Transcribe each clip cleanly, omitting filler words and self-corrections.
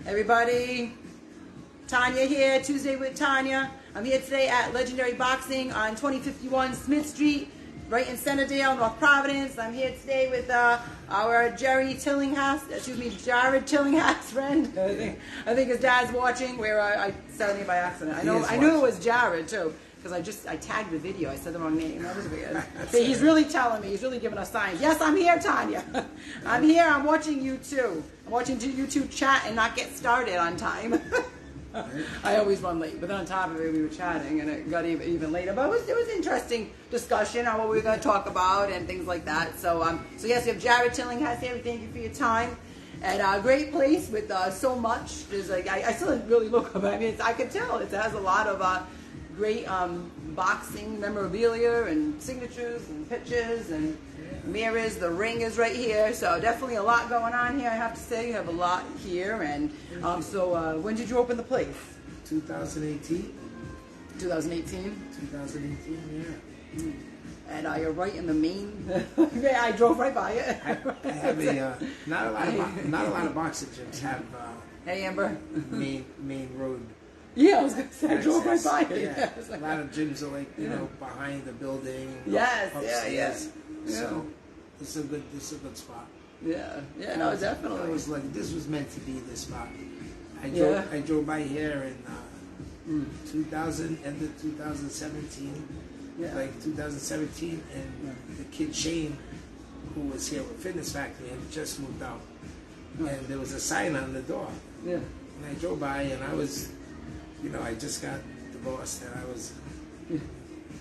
Everybody, Tanya here, Tuesday with Tanya. I'm here today at Legendary Boxing on 2051 Smith Street, right in Centerdale, North Providence. I'm here today with our Jarrod Tillinghast friend. I think his dad's watching. Where I said his name by accident. I knew it was Jarrod too, because I tagged the video. I said the wrong name. That was weird. But he's really telling me. He's really giving us signs. Yes, I'm here, Tanya. I'm here. I'm watching you too. I'm watching you two chat and not get started on time. I always run late, but then on top of it, we were chatting, and it got even later. But it was interesting discussion on what we were going to talk about and things like that. So yes, we have Jarrod Tillinghast here. Thank you for your time. And a great place with so much. There's I still didn't really look up. I mean, I could tell it has a lot of great boxing memorabilia and signatures and pictures and mirrors. The ring is right here, so definitely a lot going on here. I have to say, you have a lot here. And so when did you open the place? 2018. 2018. 2018, yeah. And you're right in the main. I drove right by it. I have not a lot of boxing gyms have. Hey, Amber. main road. Yeah, I was gonna say I drove right by it. Yeah. A lot of gyms are like behind the building. Yes, upstairs. yeah. So this is a good spot. Yeah, no, definitely. I was like, this was meant to be this spot. I drove by here in 2000, end of 2017, like 2017, and the kid Shane, who was here with Fitness Factory, had just moved out, and there was a sign on the door. Yeah, and I drove by, and I was. I just got divorced and I was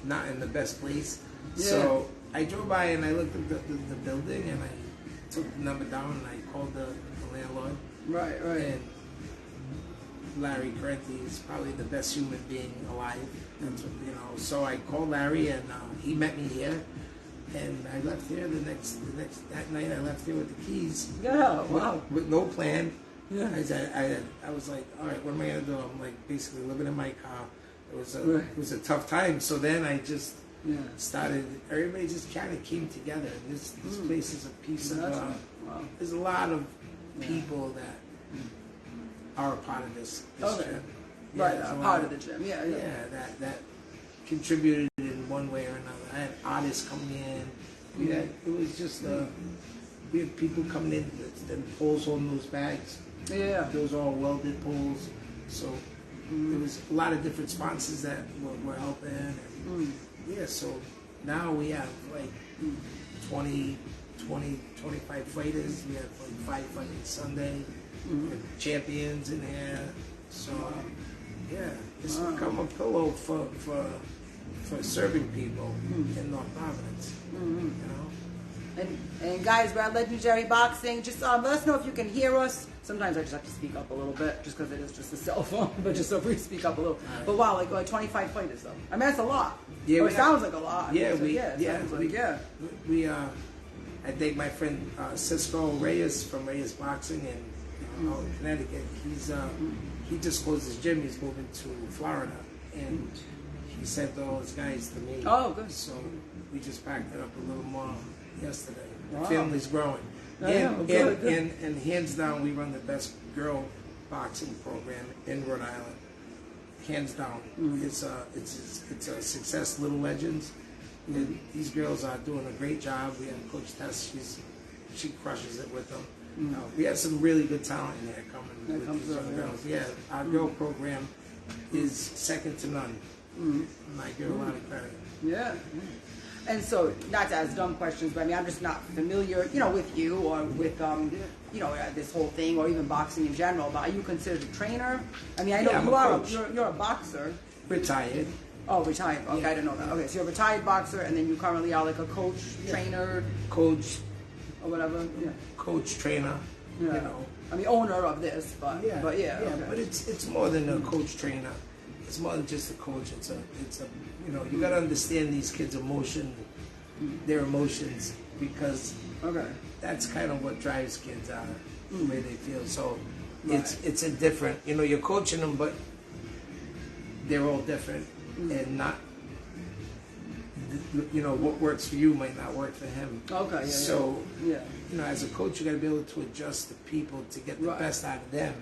not in the best place. Yeah. So I drove by and I looked at the building and I took the number down and I called the landlord. Right. And Larry Cranston is probably the best human being alive. That's what, So I called Larry and he met me here. And I left here that night. I left here with the keys. Yeah, wow. With no plan. Yeah. I was like, all right, what am I gonna do? I'm like basically living in my car. It was a tough time. So then I just started. Everybody just kind of came together. And this place is a piece of. There's a lot of people that are a part of this gym. Right, part of the gym. Yeah, that contributed in one way or another. I had artists coming in. It was just. We had people coming in. The poles holding those bags. Yeah. Those are all welded poles. So there was a lot of different sponsors that were helping. And, so now we have like 25 fighters. We have like 5 fighting Sunday. Champions in here. So it's become a pillow for serving people in North Providence. And guys, we're at Legendary Boxing. Just let us know if you can hear us. Sometimes I just have to speak up a little bit, just because it is just a cell phone. But just so if we speak up a little. Right. But wow, like 25 fighters though. I mean, that's a lot. Yeah, it sounds like a lot. Yeah, I think my friend Cisco Reyes from Reyes Boxing in Connecticut. He just closed his gym. He's moving to Florida, and he sent all his guys to me. Oh, good. So we just packed it up a little more yesterday. Wow. The family's growing. And hands down, we run the best girl boxing program in Rhode Island. Hands down. It's a success, Little Legends. And these girls are doing a great job. We have Coach Tess. She crushes it with them. We have some really good talent in there coming with these young girls. Yeah, our girl program is second to none. And I give a lot of credit. Yeah. And so, not to ask dumb questions, but I mean, I'm just not familiar, with you or with, this whole thing, or even boxing in general. But are you considered a trainer? I mean, I know you're a boxer. Retired. Oh, retired. Okay, I didn't know that. Okay, so you're a retired boxer, and then you currently are like a coach, trainer, coach, or whatever. Yeah. Coach, trainer. Yeah. I mean, owner of this, but yeah. Okay. But it's more than a coach, trainer. It's more than just a coach. It's a you got to understand these kids' their emotions, because that's kind of what drives kids out, the way they feel. So it's a different, you're coaching them, but they're all different, and not, what works for you might not work for him. Okay. So as a coach, you got to be able to adjust the people to get the best out of them.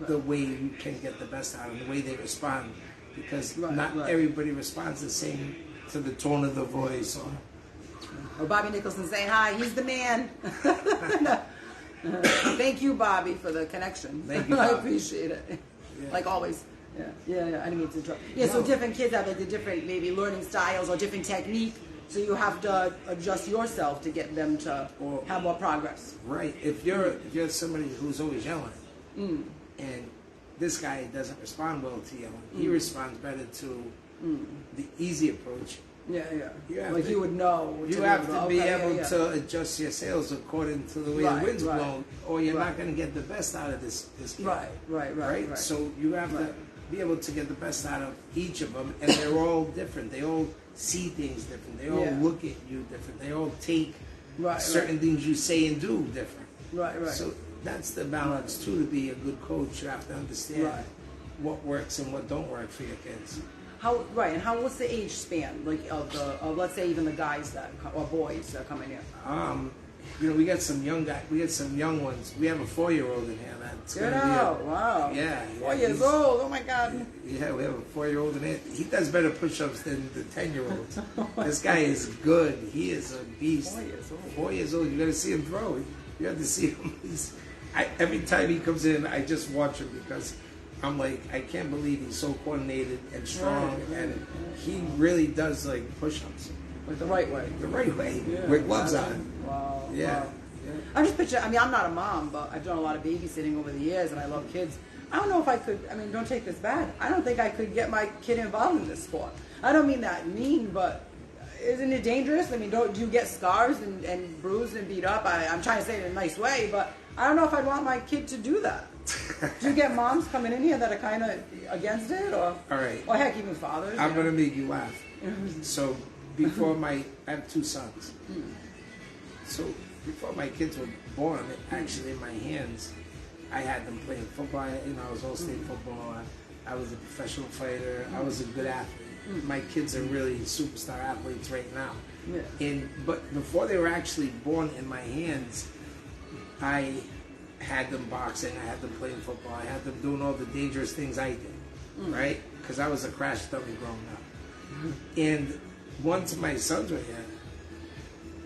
the way you can get the best out of them, the way they respond, because Right, not right. everybody responds the same to the tone of the voice. Or Bobby Nicholson saying hi. He's the man. Thank you, Bobby, for the connection. Thank you, I Bobby. appreciate it. Yeah. Like always. Yeah. I didn't mean to interrupt. Yeah, so No. different kids have like the different maybe learning styles or different technique. So you have to adjust yourself to get them to Or- have more progress. Right. If you're somebody who's always yelling, and this guy doesn't respond well to yelling, he responds better to the easy approach. Yeah. You have Like to- you would know. You have to be able to adjust your sails according to the way Right, the wind's right. blowing, or you're Right. not going to get the best out of this kid. Right. So you have to be able to get the best out of each of them, and they're all different. They all see things different. They all look at you different. They all take certain things you say and do different. Right. So that's the balance too. To be a good coach, you have to understand what works and what don't work for your kids. What's the age span like of let's say even the guys or boys that come in here? We got some young guys. We got some young ones. We have a 4-year-old in here. That's Get gonna be out! Wow. Yeah. 4 years old. Oh my God. Yeah, we have a 4-year-old in here. He does better push-ups than the 10-year-olds. This guy is good. He is a beast. 4 years old. 4 years old. You got to see him throw. You have to see him. Every time he comes in, I just watch him because I'm like, I can't believe he's so coordinated and strong, and he really does like push-ups. Like the right way. The right way, with gloves on. Wow. Yeah. Wow. I'm just picturing, I'm not a mom, but I've done a lot of babysitting over the years, and I love kids. I don't know if I could, don't take this bad. I don't think I could get my kid involved in this sport. I don't mean that mean, but isn't it dangerous? Do you get scars and bruised and beat up? I'm trying to say it in a nice way, but I don't know if I'd want my kid to do that. Do you get moms coming in here that are kind of against it? Or, all right. Or heck, even fathers? I'm going to make you laugh. So before I have 2 sons. So before my kids were born, actually in my hands, I had them playing football. I was all-state football. I was a professional fighter. I was a good athlete. My kids are really superstar athletes right now. Yeah. But before they were actually born in my hands, I had them boxing. I had them playing football. I had them doing all the dangerous things I did, right? Because I was a crash dummy growing up. And once my sons were here,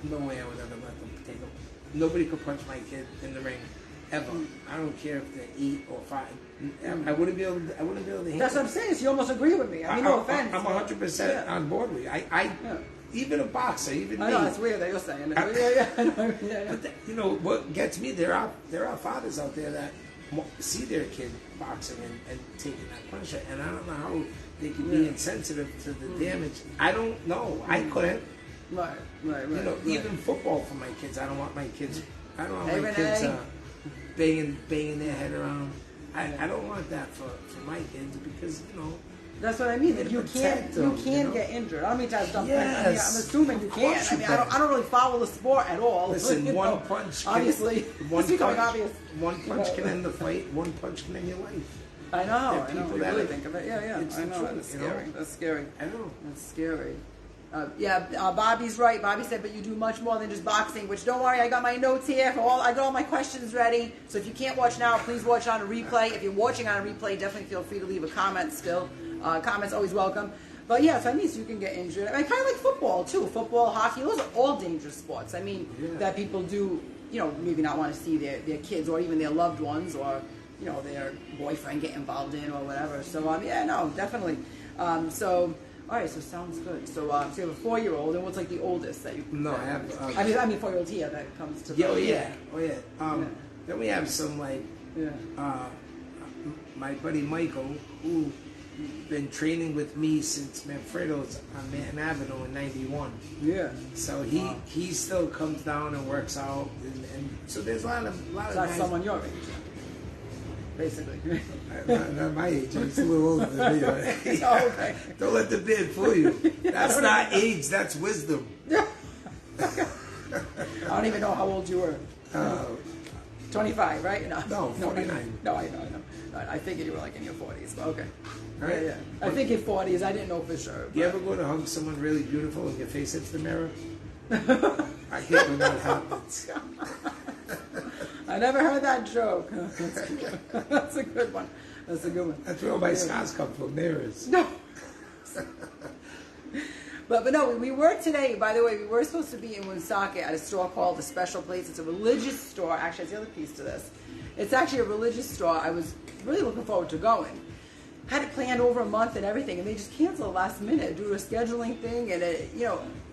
no way I would ever let them take them. Nobody could punch my kid in the ring, ever. I don't care if they're 8 or 5. I wouldn't be able to handle That's what I'm saying. So you almost agree with me. No offense. I'm 100% on board with you. Even a boxer, even me. I know, it's weird that you're saying it. But what gets me, there are fathers out there that see their kid boxing and taking that punishment, and I don't know how they can be insensitive to the damage. I don't know. I couldn't. Right. Even football for my kids. I don't want my kids. I don't want my Renee. kids banging their head around. I don't want that for my kids because That's what I mean. That you can't get injured. I don't mean to have stuff. I'm assuming you can't. I don't really follow the sport at all. Listen, one punch. Obviously, one punch can end the fight. One punch can end your life. I know. People You really think of it. Yeah. It's I know. the truth, That's scary. That's scary. I know. That's scary. Bobby's right. Bobby said, but you do much more than just boxing, which don't worry, I got my notes here. I got all my questions ready. So if you can't watch now, please watch on a replay. If you're watching on a replay, definitely feel free to leave a comment still. Comments always welcome. But yeah, so you can get injured. Kind of like football too. Football, hockey, those are all dangerous sports. That people do, maybe not want to see their kids or even their loved ones or, their boyfriend get involved in or whatever. So definitely. All right, so sounds good. So, so you have a 4-year-old, and what's like the oldest that you? No, I have. 4-year-old here that comes to. Then we have some my buddy Michael, who been training with me since Manfredo's on Manhattan Avenue in '91. Yeah. So he still comes down and works out, and so there's a lot of That's guys. someone your age, basically. Not my age. He's a little older than me. Right? Oh, okay. Don't let the beard fool you. That's not age. That's wisdom. I don't even know how old you were. 25, right? No, 49. No, I know. I figured you were like in your 40s, but okay. Right. Yeah. I think in 40s. I didn't know for sure. You ever go to hug someone really beautiful and your face hits the mirror? I hate when that happens. I never heard that joke. That's a good one. That's a good one. That's where all my scars come from. Mirrors. No. But no, we were today, by the way, we were supposed to be in Woonsocket at a store called The Special Place. It's a religious store. Actually, that's the other piece to this. It's actually a religious store. I was really looking forward to going. Had it planned over a month and everything, and they just canceled last minute due to a scheduling thing. And,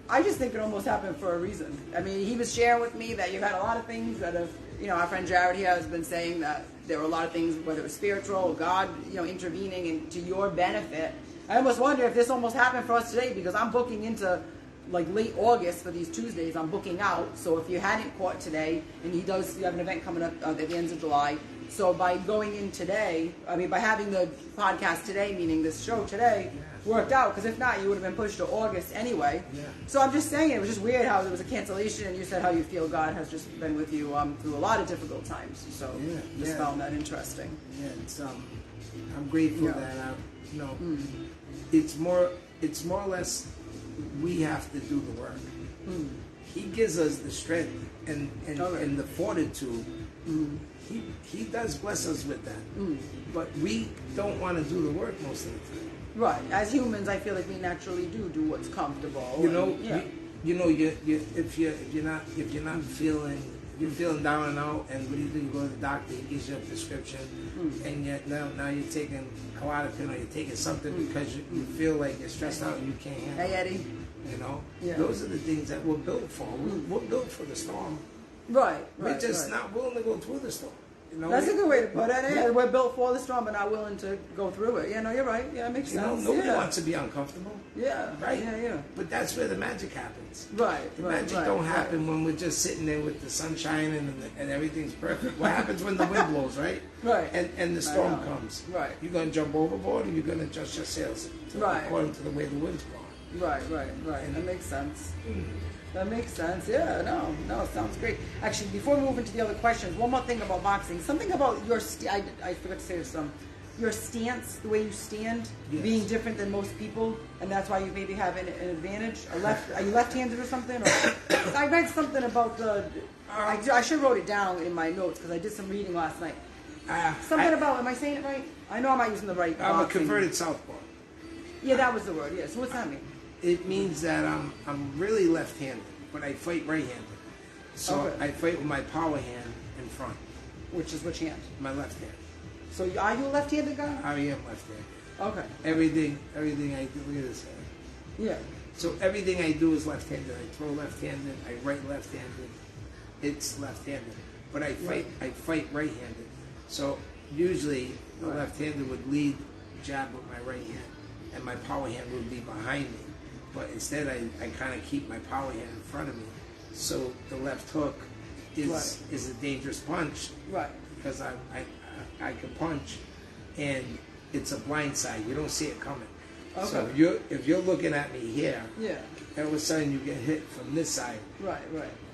I just think it almost happened for a reason. I mean, he was sharing with me that you've had a lot of things that have, our friend Jarrod here has been saying that there were a lot of things, whether it was spiritual or God, intervening and to your benefit. I almost wonder if this almost happened for us today, because I'm booking into like late August for these Tuesdays. I'm booking out. So if you hadn't caught today, and you have an event coming up at the end of July. So by going in today, by having the podcast today, meaning this show today, worked out. Because if not, you would have been pushed to August anyway. Yeah. So I'm just saying, it was just weird how there was a cancellation, and you said how you feel God has just been with you through a lot of difficult times. So just found that interesting. Yeah, it's I'm grateful that it's more or less we have to do the work. He gives us the strength and the fortitude. He does bless us with that, but we don't want to do the work most of the time. Right. As humans, I feel like we naturally do what's comfortable. If you're not feeling. You're feeling down and out, and what do? You go to the doctor, he gives you a prescription, and yet now you're taking Klonopin, or you're taking something because you feel like you're stressed out and you can't handle it. Hey, Eddie. Those are the things that we're built for. We're built for the storm. Right. We're just not willing to go through the storm. That's a good way to put it. Yeah, we're built for the storm, but not willing to go through it. Yeah, no, you're right. Yeah, it makes sense. Nobody wants to be uncomfortable. Yeah. Right? Yeah. But that's where the magic happens. Right. The magic don't happen when we're just sitting there with the sun shining and everything's perfect. What happens when the wind blows, right? Right. And the storm comes. Right. You're going to jump overboard, or you're going to adjust your sails according to the way the wind's blowing. Right. That makes sense. That makes sense. Yeah, no, sounds great. Actually, before we move into the other questions, one more thing about boxing. Something about your I forgot to say this. Your stance, the way you stand, being different than most people, and that's why you maybe have an advantage. Are you left-handed or something? Or, I read something about the. I should have wrote it down in my notes because I did some reading last night. Something about. Am I saying it right? I know I'm not using the right. I'm a converted southpaw. Yeah, that was the word. Yeah. So what's that mean? It means that I'm really left-handed, but I fight right-handed. So I fight with my power hand in front. Which is which hand? My left hand. So are you a left-handed guy? I am left-handed. Okay. Everything I do. Look at this hand. Yeah. So everything I do is left-handed. I throw left-handed. I write left-handed. It's left-handed. But I fight right-handed. So usually the left-handed would lead jab with my right hand, and my power hand would be behind me. But instead, I kind of keep my power hand in front of me. So the left hook is a dangerous punch. Right. Because I can punch, and it's a blind side. You don't see it coming. Okay. So if you're looking at me here, all of a sudden you get hit from this side. Right.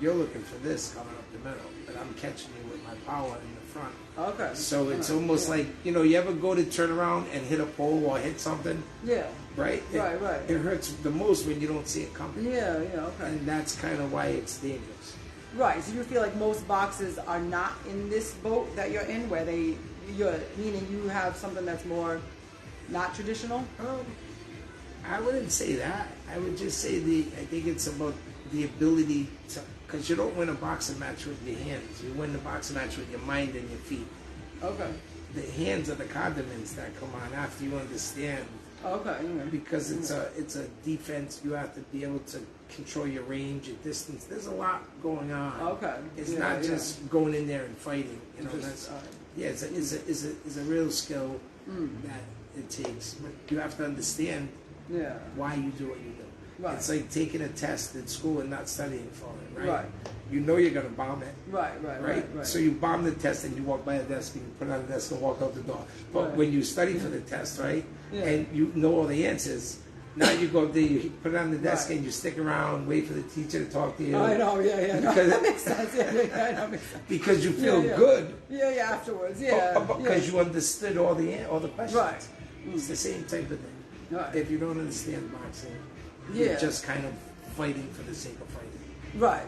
You're looking for this coming up the middle, but I'm catching you with my power in the front. Okay. So it's almost like, you ever go to turn around and hit a pole or hit something? Yeah. Right? Right. It hurts the most when you don't see it coming. Yeah, okay. And that's kind of why it's dangerous. Right. So you feel like most boxers are not in this boat that you're in, where meaning you have something that's more not traditional? I wouldn't say that. I would just say I think it's about the ability to, because you don't win a boxing match with your hands. You win the boxing match with your mind and your feet. Okay. The hands are the condiments that come on after you understand. Okay. Because it's a defense. You have to be able to control your range, your distance. There's a lot going on. Okay. It's not just going in there and fighting. It's a real skill that it takes. But you have to understand why you do what you do. Right. It's like taking a test in school and not studying for it, right? You know you're going to bomb it. Right. So you bomb the test and you walk by a desk and you put it on the desk and walk out the door. But when you study for the test, and you know all the answers, now you go up there, you put it on the desk and you stick around, wait for the teacher to talk to you. I know, Because that makes sense. I know, makes sense. Because you feel good. Yeah, afterwards, Because you understood all the questions. Right. It's the same type of thing. Right. If you don't understand boxing, you're just kind of fighting for the sake of fighting. Right.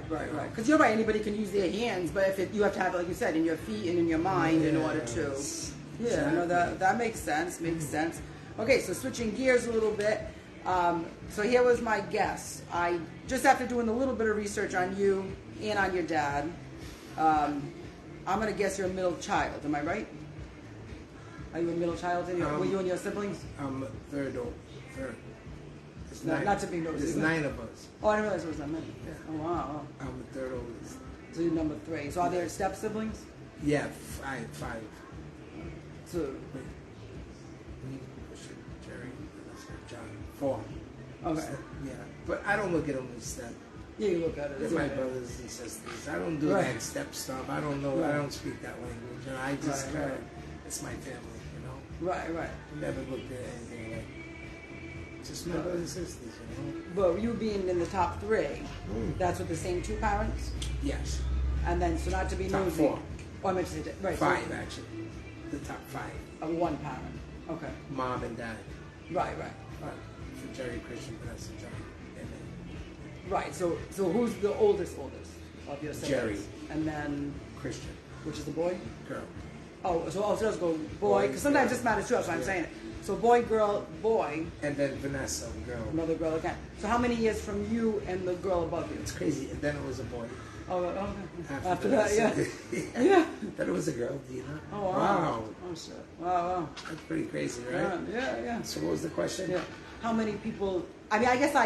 Because you're right. Anybody can use their hands, but if you have to have, like you said, in your feet and in your mind in order to. Yeah, no, that makes sense. Makes sense. Okay, so switching gears a little bit. So here was my guess. I just after doing a little bit of research on you and on your dad, I'm gonna guess you're a middle child. Am I right? Are you a middle child? Were you and your siblings? I'm a third. It's not to be nosy. There's 9 of us. Oh, I didn't realize there was that many. Yeah. Oh, wow. I'm the third oldest. So you're number 3. So are there step siblings? Yeah, 5. So. Wait. Me, Jerry, John. 4. Okay. So, yeah, but I don't look at them as step. Yeah, you look at it. They're my brothers and sisters. I don't do that step stuff. I don't know. Right. I don't speak that language. You know, I just it's my family. You know. Right. I never looked at anything like. Just my brothers and sisters, you know. But you being in the top 3, that's with the same 2 parents? Yes. And then, so not to be top nosy. 4. Oh, I meant to say, right. 5, so, actually. The top 5. Of 1 parent. Okay. Mom and dad. Right. For Jerry, Christian, Vanessa, John, and then. Right, so who's the oldest of your siblings? Jerry. And then, Christian. which is the boy? Girl. Oh, so let's go boy, because sometimes this matters too, that's why I'm saying it. So boy, girl, boy. And then Vanessa, girl. Another girl again. So how many years from you and the girl above you? It's crazy. And then it was a boy. Oh, okay. After that, that, yeah. Then it was a girl, Dina. Oh, wow. Wow. Oh, shit. Wow. That's pretty crazy, right? Yeah. So what was the question? Yeah. How many people, I mean, I guess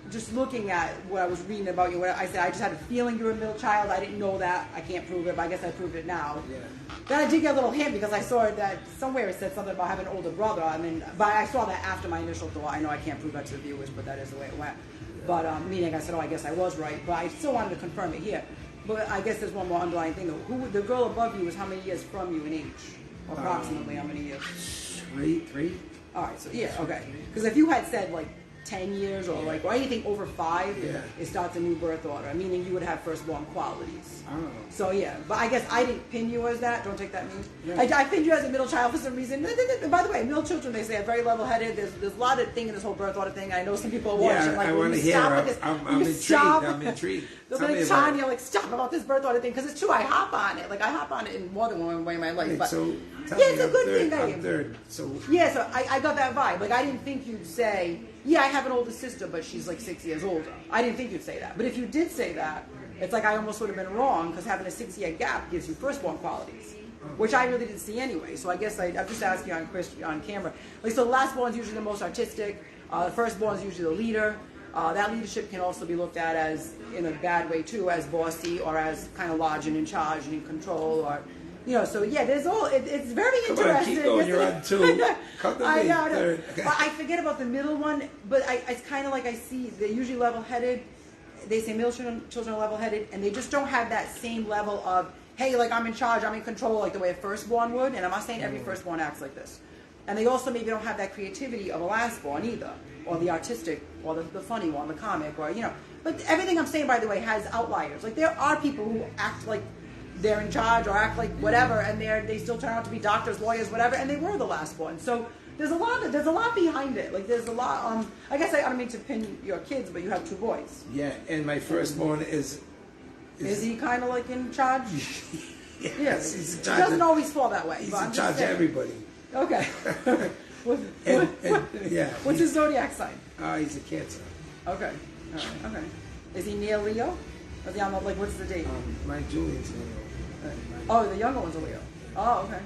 just looking at what I was reading about you, what I said, I just had a feeling you were a middle child. I didn't know that. I can't prove it, but I guess I proved it now. Yeah. Then I did get a little hint because I saw that somewhere it said something about having an older brother. I mean, but I saw that after my initial thought. I know I can't prove that to the viewers, but that is the way it went. Yeah. But meaning I said, I guess I was right, but I still wanted to confirm it here. But I guess there's one more underlying thing though. The girl above you was how many years from you in age? Approximately how many years? 3. All right, so yeah, okay. Because if you had said like 10 years or or anything over 5, it starts a new birth order, meaning you would have firstborn qualities. Oh. So yeah, but I guess I didn't pin you as that. Don't take that mean. Yeah. I pinned you as a middle child for some reason. By the way, middle children, they say, are very level-headed. There's a lot of thing in this whole birth order thing. I know some people are watching. Like, I want to hear. I'm intrigued. I'm intrigued. Like Tanya, like stop about this birth order thing because it's true. I hop on it. Like I hop on it in more than one way in my life. But so it's a good thing. I'm third. So yeah, so I got that vibe. Like I didn't think you'd say, yeah, I have an older sister, but she's like 6 years older. I didn't think you'd say that. But if you did say that, it's like I almost would have been wrong because having a 6-year gap gives you firstborn qualities, which I really didn't see anyway. So I guess I'm just asking on camera. Like so, the lastborn's usually the most artistic. The firstborn's usually the leader. That leadership can also be looked at as, in a bad way too, as bossy or as kind of large and in charge and in control, or so yeah, there's it's very interesting. Come on, keep going. You're on 2. Come to me. Third. Okay. I forget about the middle one, but it's kind of like I see they're usually level-headed. They say middle children are level-headed, and they just don't have that same level of, hey, like I'm in charge, I'm in control, like the way a firstborn would. And I'm not saying every firstborn acts like this. And they also maybe don't have that creativity of a lastborn either, or the artistic, or the funny one, the comic, or But everything I'm saying, by the way, has outliers. Like there are people who act like they're in charge or act like whatever, and they still turn out to be doctors, lawyers, whatever, and they were the last one. So there's a lot behind it. Like there's a lot. I guess I don't mean to pin your kids, but you have 2 boys. Yeah, and my firstborn is he kind of like in charge? Yes, he's in charge. He doesn't always fall that way. He's in charge of everybody. Okay. What's his zodiac sign? He's a Cancer. Okay. All right. Okay. Is he near Leo? Is he on what's the date? My Julian's Leo. Oh, the younger one's a Leo. Oh, okay.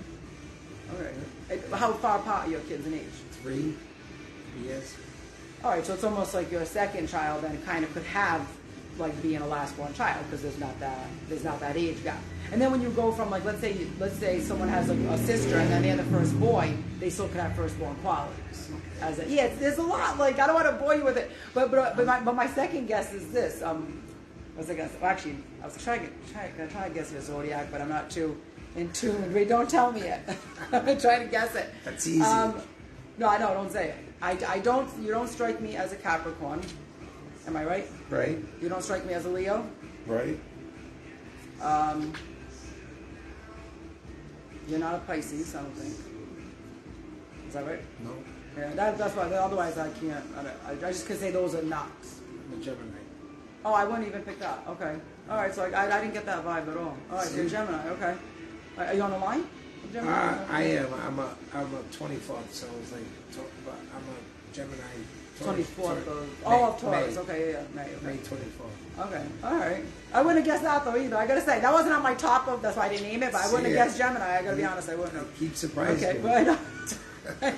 Okay. How far apart are your kids in age? 3 years. All right, so it's almost like your second child then kind of could have like being a last-born child because there's not that age gap. And then when you go from like let's say someone has a sister and then they're the first boy, they still could have firstborn qualities. There's a lot. Like I don't want to bore you with it, but my second guess is this. What's the guess? Well, actually, I was trying to guess your zodiac, but I'm not too in tune. Wait, don't tell me it. I'm trying to guess it. That's easy. No, I know. Don't say it. I don't. You don't strike me as a Capricorn. Am I right? Right. You don't strike me as a Leo. Right. You're not a Pisces, I don't think. Is that right? No. Yeah, that's why. Otherwise, I can't. I just could say those are knocks. I'm a Gemini. Oh, I wouldn't even pick that. Okay. All right, so I didn't get that vibe at all. All right, so you're Gemini. Okay. Are you on the line? I am. I'm a 24th, so it's like, but I'm a Gemini. 24th of Taurus. Okay, yeah, May. Okay. May 24th. Okay, all right. I wouldn't have guessed that though either. I gotta say that wasn't on my top of. That's why I didn't name it. But I wouldn't have guessed Gemini. I gotta be honest. I wouldn't have. Keep surprising. Okay, but I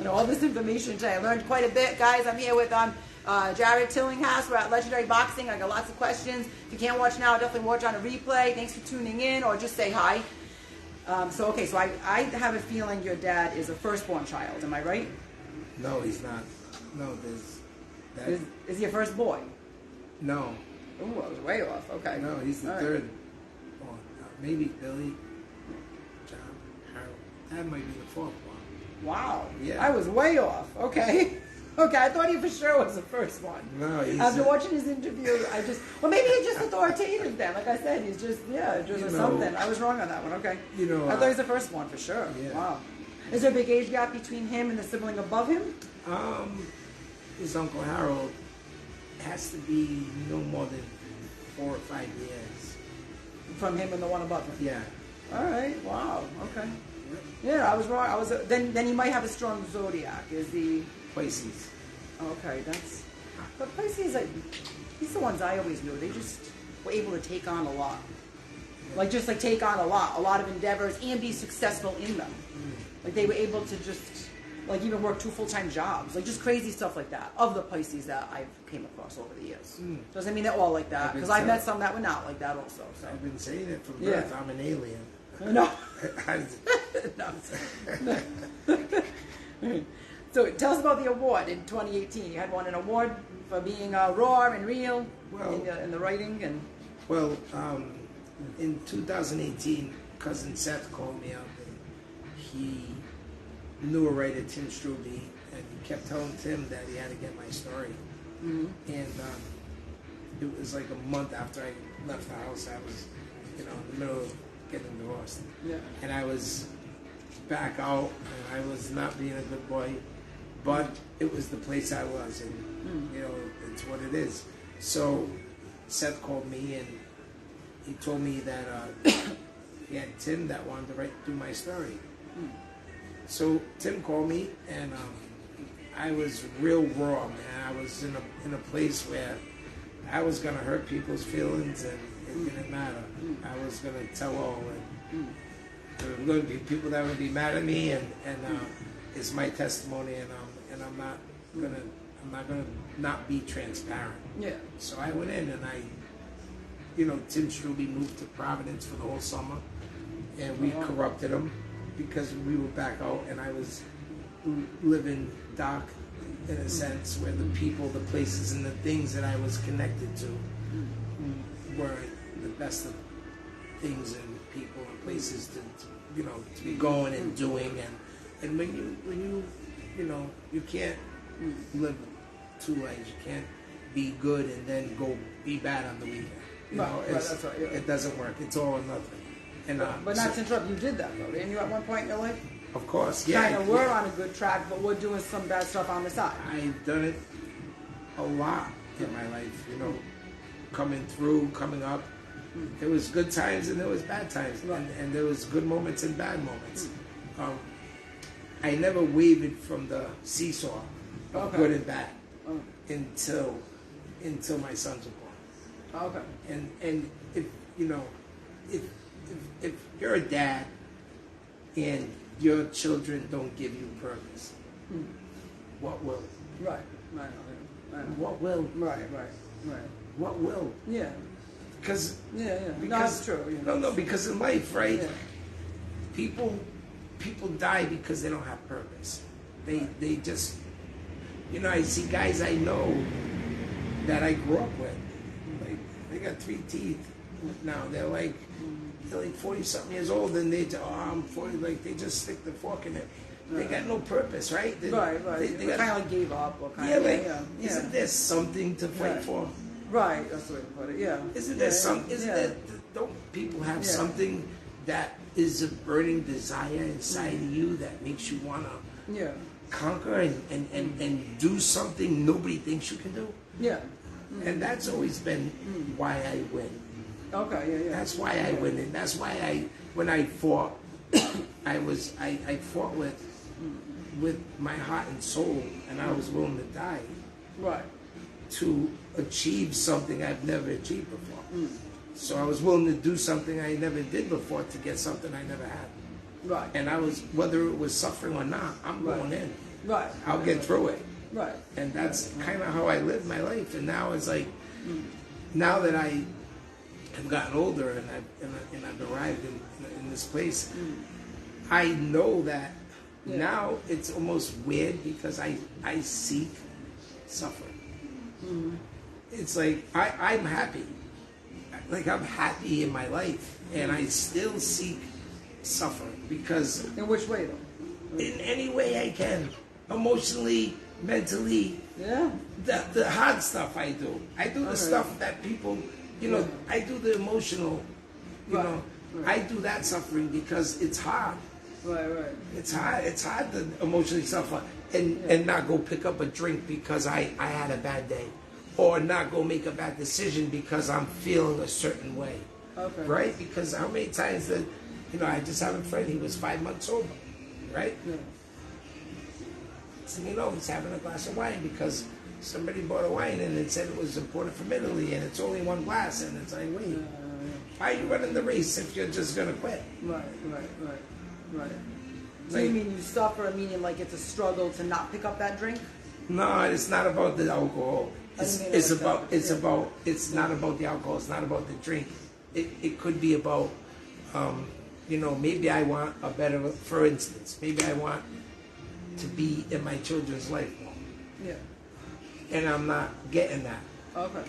know all this information today. I learned quite a bit, guys. I'm here with Jarrod Tillinghast. We're at Legendary Boxing. I got lots of questions. If you can't watch now, definitely watch on a replay. Thanks for tuning in, or just say hi. So I have a feeling your dad is a firstborn child. Am I right? No, he's not. No, there's that. Is he a first boy? No. Ooh, I was way off. Okay. No, he's the third. Well, maybe Billy, John, Harold. That might be the fourth one. Wow. Yeah. I was way off. Okay. Okay, I thought he for sure was the first one. No, he's after watching his interview, maybe he's just authoritative then. Like I said, he's just something. I was wrong on that one. Okay. I thought he was the first one for sure. Yeah. Wow. Is there a big age gap between him and the sibling above him? His Uncle Harold has to be no more than 4 or 5 years. From him and the one above him? Yeah. All right. Wow. Okay. Yep. Yeah, I was wrong. Then he might have a strong zodiac. Is the Pisces. Okay, but Pisces, he's the ones I always knew. They just were able to take on a lot. Like take on a lot of endeavors and be successful in them. Like they were able to just even work 2 full-time jobs, just crazy stuff like that. Of the Pisces that I've came across over the years, doesn't mean they're all like that because I've met some that were not like that also. So I've been saying it from birth. I'm an alien. No. No. So tell us about the award in 2018. You had won an award for being raw and real in the writing and. Well, in 2018, cousin Seth called me up and he knew a writer, Tim Struby, and he kept telling Tim that he had to get my story. Mm-hmm. And it was like a month after I left the house. I was, in the middle of getting divorced. Yeah. And I was back out, and I was not being a good boy, but it was the place I was, and it's what it is. So Seth called me, and he told me that he had Tim that wanted to do my story. So Tim called me, and I was real raw, man. I was in a place where I was gonna hurt people's feelings, and it didn't matter. I was gonna tell all, and there were going to be people that would be mad at me, and it's my testimony, and I'm not gonna not be transparent. Yeah. So I went in, and Tim Struby moved to Providence for the whole summer, and we corrupted him because we were back out, and I was living dark in a sense where the people, the places, and the things that I was connected to weren't the best of things and people and places to be going and doing, and when you can't live two lives. You can't be good and then go be bad on the weekend. That's right. Yeah. It doesn't work. It's all or nothing. And but not to interrupt, you did that though, didn't you? At one point in your life, of course, yeah. Kind of were on a good track, but we're doing some bad stuff on the side. I've done it a lot in my life. Coming up. There was good times and there was bad times, right. and there was good moments and bad moments. I never wavered from the seesaw of good and bad until my sons were born. Okay. And if you're a dad and your children don't give you purpose, what will? Right. What will? Right. What will? Yeah. Because no, that's true. Because in life, right? Yeah. People die because they don't have purpose. They just, I see guys I know that I grew up with. Like they got 3 teeth now. They're like 40-something years old, and I'm 40. Like they just stick the fork in it. They got no purpose, right? They kind of like gave up, or isn't there something to fight for? Right, that's the way to put it. Yeah. Isn't there don't people have something that is a burning desire inside of you that makes you wanna conquer and do something nobody thinks you can do? Yeah. And that's always been why I win. Okay, yeah. That's why I win, and that's why when I fought, I fought with my heart and soul, and I was willing to die. Right. To achieve something I've never achieved before. So I was willing to do something I never did before to get something I never had. Right. And I was, whether it was suffering or not, I'm going in. Right. I'll get through it. Right. And that's kind of how I live my life. And now it's like, now that I have gotten older and I've arrived in this place, I know that now it's almost weird because I seek suffering. It's like I'm happy. Like I'm happy in my life, and I still seek suffering because. In which way though? In any way I can, emotionally, mentally. Yeah. The hard stuff I do. I do the stuff that people, I do the emotional. I do that suffering because it's hard. Right. It's hard. It's hard to emotionally suffer and not go pick up a drink because I had a bad day, or not go make a bad decision because I'm feeling a certain way. Okay. Right? Because how many times that, I just have a friend. He was 5 months sober. Right? Yeah. So, he's having a glass of wine because somebody bought a wine and it said it was imported from Italy and it's only one glass, and it's like, wait, why are you running the race if you're just gonna quit? Right. So you mean you suffer, meaning like it's a struggle to not pick up that drink? No, it's not about the alcohol. It's not about the alcohol. It's not about the drink. It could be about, maybe I want a better, for instance, maybe I want to be in my children's life more. Yeah. And I'm not getting that. Okay.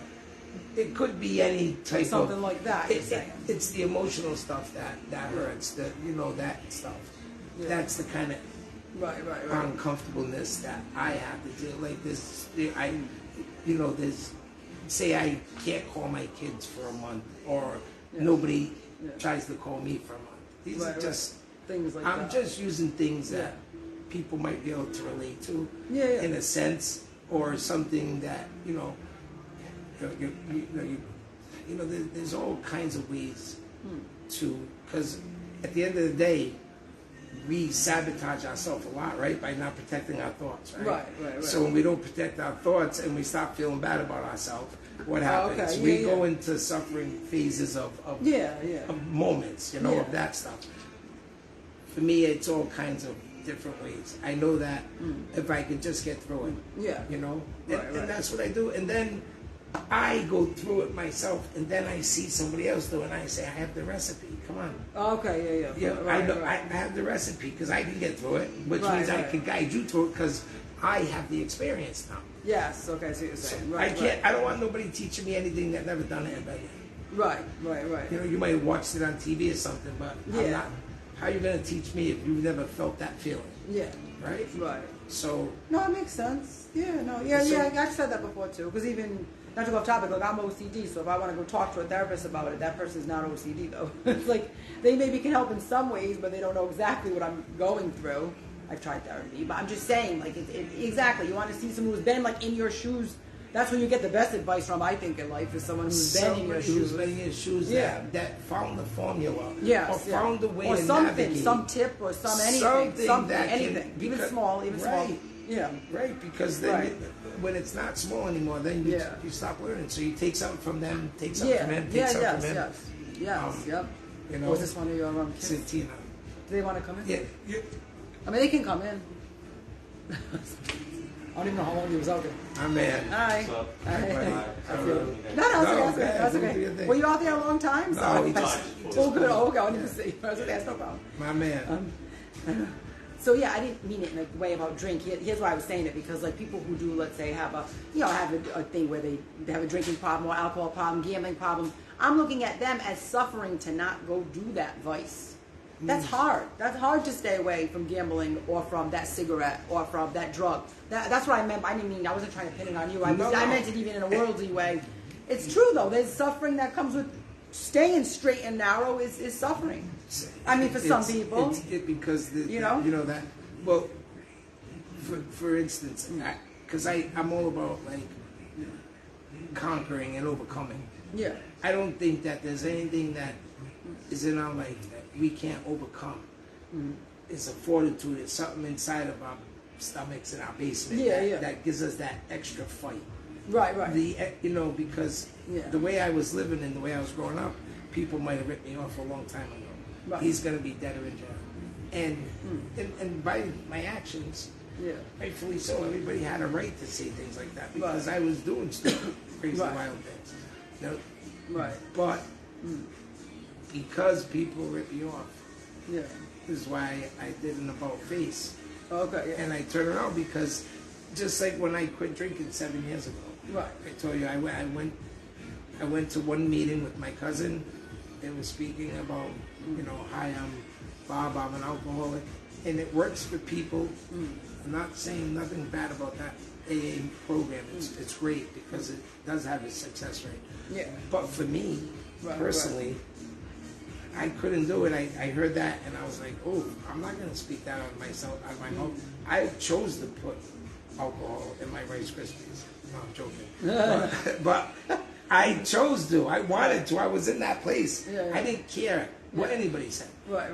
It could be any type something like that. It's the emotional stuff that hurts. That stuff. Yeah. That's the kind of uncomfortableness that I have to deal. Like this, say I can't call my kids for a month, or nobody tries to call me for a month. These are just things like I'm just using things that people might be able to relate to, in a sense, or something that there's all kinds of ways to, because at the end of the day, we sabotage ourselves a lot, right, by not protecting our thoughts, right? Right. So when we don't protect our thoughts and we stop feeling bad about ourselves, what happens? We go into suffering phases of moments, of that stuff. For me, it's all kinds of different ways. I know that if I can just get through it, and that's what I do. And then I go through it myself, and then I see somebody else do it, and I say, I have the recipe. Come on. Okay, I know I have the recipe because I can get through it, which means I can guide you through it because I have the experience now. Yes. Okay. I see what you're saying. So I don't want nobody teaching me anything that never done it ever. Right. You might have watched it on TV or something, but I'm not. How are you going to teach me if you've never felt that feeling? Yeah. Right. So. No, it makes sense. I've said that before too. Because even, not to go off topic, like I'm OCD, so if I want to go talk to a therapist about it, that person's not OCD though. It's like they maybe can help in some ways, but they don't know exactly what I'm going through. I've tried therapy, but I'm just saying, like, exactly. You want to see someone who's been like in your shoes. That's when you get the best advice from, I think, in life, is someone who's been in your shoes. Who's been in your shoes, that found the formula. Yes, or found the way or to something, navigate. Some tip or anything, anything. Even small. Yeah. Right, because then when it's not small anymore, then you stop learning. So you take something from them, take something from them, take something from them. Yes. Was this one of your kids? Santina. Do they want to come in? Yeah. I mean, they can come in. I don't even know how long he was out there. My man. Hi. What's up? That's okay. Were you out there a long time? No, he just... Oh, good. Oh, okay. I didn't see. That's no problem. My man. So I didn't mean it in a way about drink. Here's why I was saying it, because like people who do, let's say, have a thing where they have a drinking problem or alcohol problem, gambling problem. I'm looking at them as suffering to not go do that vice. That's hard. That's hard to stay away from gambling or from that cigarette or from that drug. That's what I meant. I wasn't trying to pin it on you. I meant it even in a worldly way. It's true though. There's suffering that comes with staying straight and narrow is suffering. I mean, for some people, because that. Well, for instance, because I'm all about like conquering and overcoming. Yeah. I don't think that there's anything that is in our life that we can't overcome. It's a fortitude. It's something inside of our stomachs in our basement that gives us that extra fight. Right. Because the way I was living and the way I was growing up, people might have ripped me off a long time ago. Right. He's going to be dead or in jail. And by my actions, rightfully so, everybody had a right to say things like that because I was doing stupid, crazy, wild things. But because people rip you off, this is why I did an about face. Okay. And I turned around because just like when I quit drinking 7 years ago, I told you I went to one meeting with my cousin. They were speaking about, hi, I'm Bob, I'm an alcoholic, and it works for people. I'm not saying nothing bad about that AA program. It's great because it does have a success rate. Yeah. But for me, personally, I couldn't do it. I heard that and I was like, oh, I'm not going to speak that out of my mouth. I chose to put alcohol in my Rice Krispies. No, I'm joking. But I chose to. I wanted to. I was in that place. I didn't care what anybody said.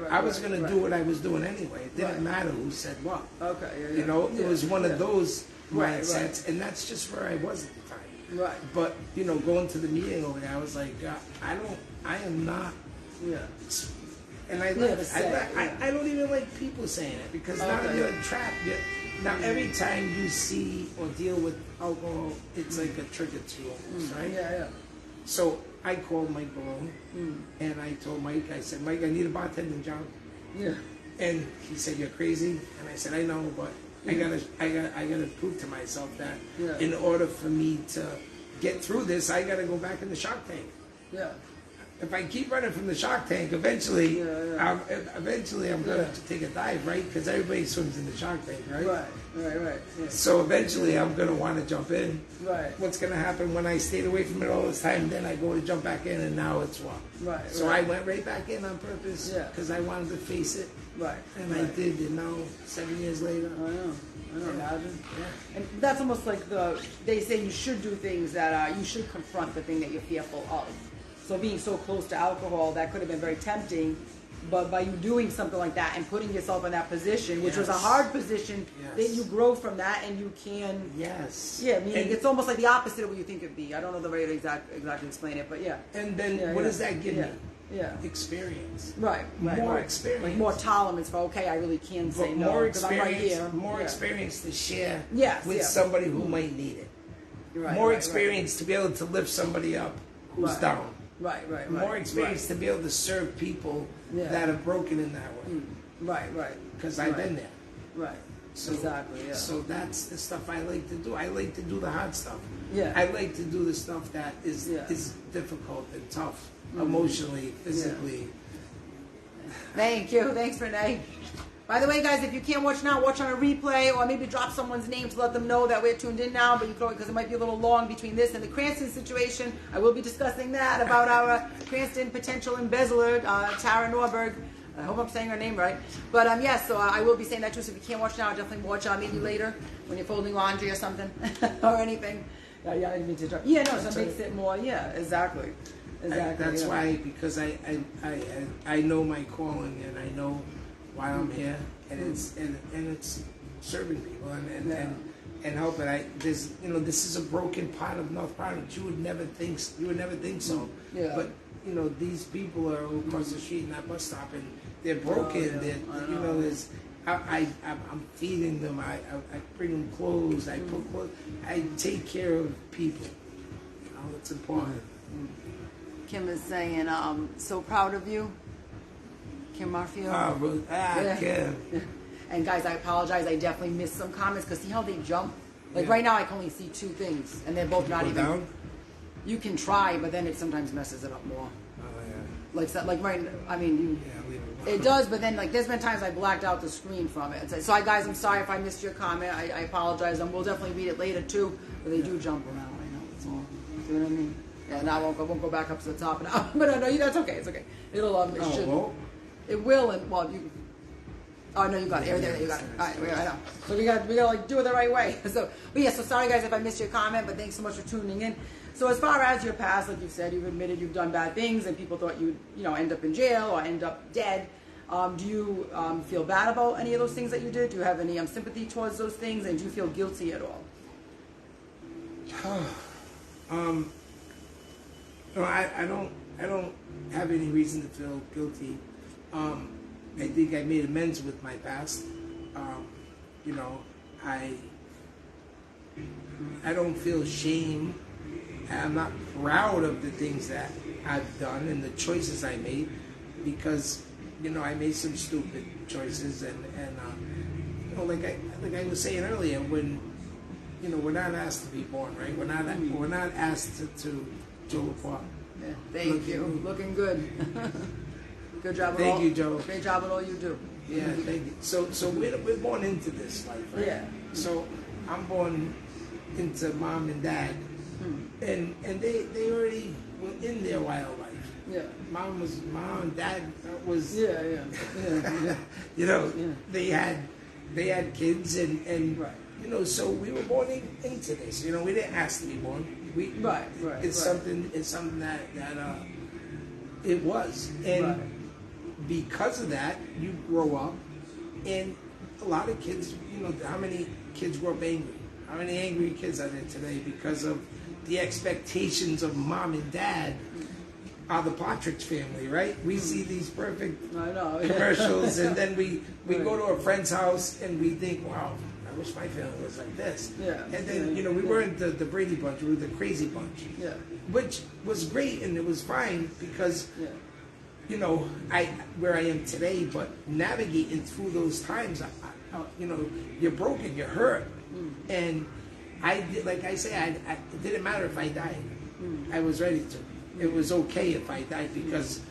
I was going to do what I was doing anyway. It didn't matter who said what. Okay. It was one of those mindsets, and that's just where I was at the time. Right. But going to the meeting over there, I was like, I am not. And I don't even like people saying it because now you're trapped. Now every time you see or deal with alcohol, it's like a trigger to you almost, right? Yeah. So I called Mike Barone and I told Mike, I said, Mike, I need a bartending job. Yeah. And he said, you're crazy. And I said, I know, but I gotta prove to myself that in order for me to get through this, I gotta go back in the Shark Tank. Yeah. If I keep running from the Shark Tank, eventually I'm going to take a dive, right? Because everybody swims in the Shark Tank, right? Right. Yeah. So eventually I'm going to want to jump in. Right. What's going to happen when I stayed away from it all this time? Then I go to jump back in, and now it's what? Right. So I went right back in on purpose because I wanted to face it. Right. And I did, and now 7 years later. I know. Imagine. Yeah. And that's almost like they say you should do things that you should confront the thing that you're fearful of. So being so close to alcohol, that could have been very tempting, but by you doing something like that and putting yourself in that position, which was a hard position, then you grow from that and you can... Yes. Yeah, meaning it's almost like the opposite of what you think it'd be. I don't know the way to exactly explain it, but And then what does that give me? Yeah. Experience. Right. More experience. Like more tolerance for, okay, I really can say no, because I'm right here. More experience to share with somebody who might need it. More experience to be able to lift somebody up who's down. Right. More experience to be able to serve people that are broken in that way. Right. Because I've been there. Right. So, exactly. Yeah. So that's the stuff I like to do. I like to do the hard stuff. Yeah. I like to do the stuff that is difficult and tough, emotionally, physically. Thank you. Thanks, Renee. By the way, guys, if you can't watch now, watch on a replay, or maybe drop someone's name to let them know that we're tuned in now. But you can, because it might be a little long between this and the Cranston situation. I will be discussing that about our Cranston potential embezzler, Tera Norberg. I hope I'm saying her name right. But so I will be saying that too. So if you can't watch now, definitely watch maybe later when you're folding laundry or something or anything. I didn't mean to interrupt. Yeah, no, so it makes it more. Yeah, exactly. That's why, because I know my calling and I know why I'm here, and it's serving people and helping. This is a broken part of North Providence. You would never think so. Yeah. But these people are across the street in that bus stop, and they're broken. I'm feeding them. I bring them clothes. I put clothes. I take care of people. It's important. Kim is saying, so proud of you. Kim Marfield. Kim. And guys, I apologize. I definitely missed some comments because see how they jump? Like right now, I can only see two things, and they're both not even. Down? You can try, but then it sometimes messes it up more. Oh yeah. It does, but then there's been times I blacked out the screen from it. So guys, I'm sorry if I missed your comment. I apologize, and we'll definitely read it later too. But they do jump around. I know. It's all. You know what I mean? Yeah. Now I won't go back up to the top now. But no, that's okay. It's okay. It'll it should. Well. It will, and you. Oh no, you got it. There, you got it. All right, I know. So we got do it the right way. So sorry guys if I missed your comment, but thanks so much for tuning in. So as far as your past, like you've said, you've admitted you've done bad things, and people thought you'd, end up in jail or end up dead. Do you feel bad about any of those things that you did? Do you have any sympathy towards those things, and do you feel guilty at all? No, I don't have any reason to feel guilty. I think I made amends with my past. I don't feel shame. I'm not proud of the things that I've done and the choices I made, because I made some stupid choices, and like I was saying earlier, when we're not asked to be born, right? We're not asked to go apart. Yeah, thank you. Looking good. Good job. Thank you, Joe. Great job at all you do. Yeah, thank you. So we're born into this life, right? Yeah. So I'm born into mom and dad, and they already were in their wild life. Yeah. Mom and dad was. Yeah. They had kids, and right. So we were born into this. We didn't ask to be born. Right. It's something that it was, and because of that, you grow up, and a lot of kids. How many kids grow up angry? How many angry kids are there today because of the expectations of mom and dad? Are the Partridge Family, right? We see these perfect commercials, and then we go to a friend's house and we think, wow, I wish my family was like this. Yeah. And then we weren't the Brady Bunch, we were the Crazy Bunch. Yeah. Which was great, and it was fine because where I am today, but navigating through those times, you're broken, you're hurt, and like I say, it didn't matter if I died. I was ready to. It was okay if I died, because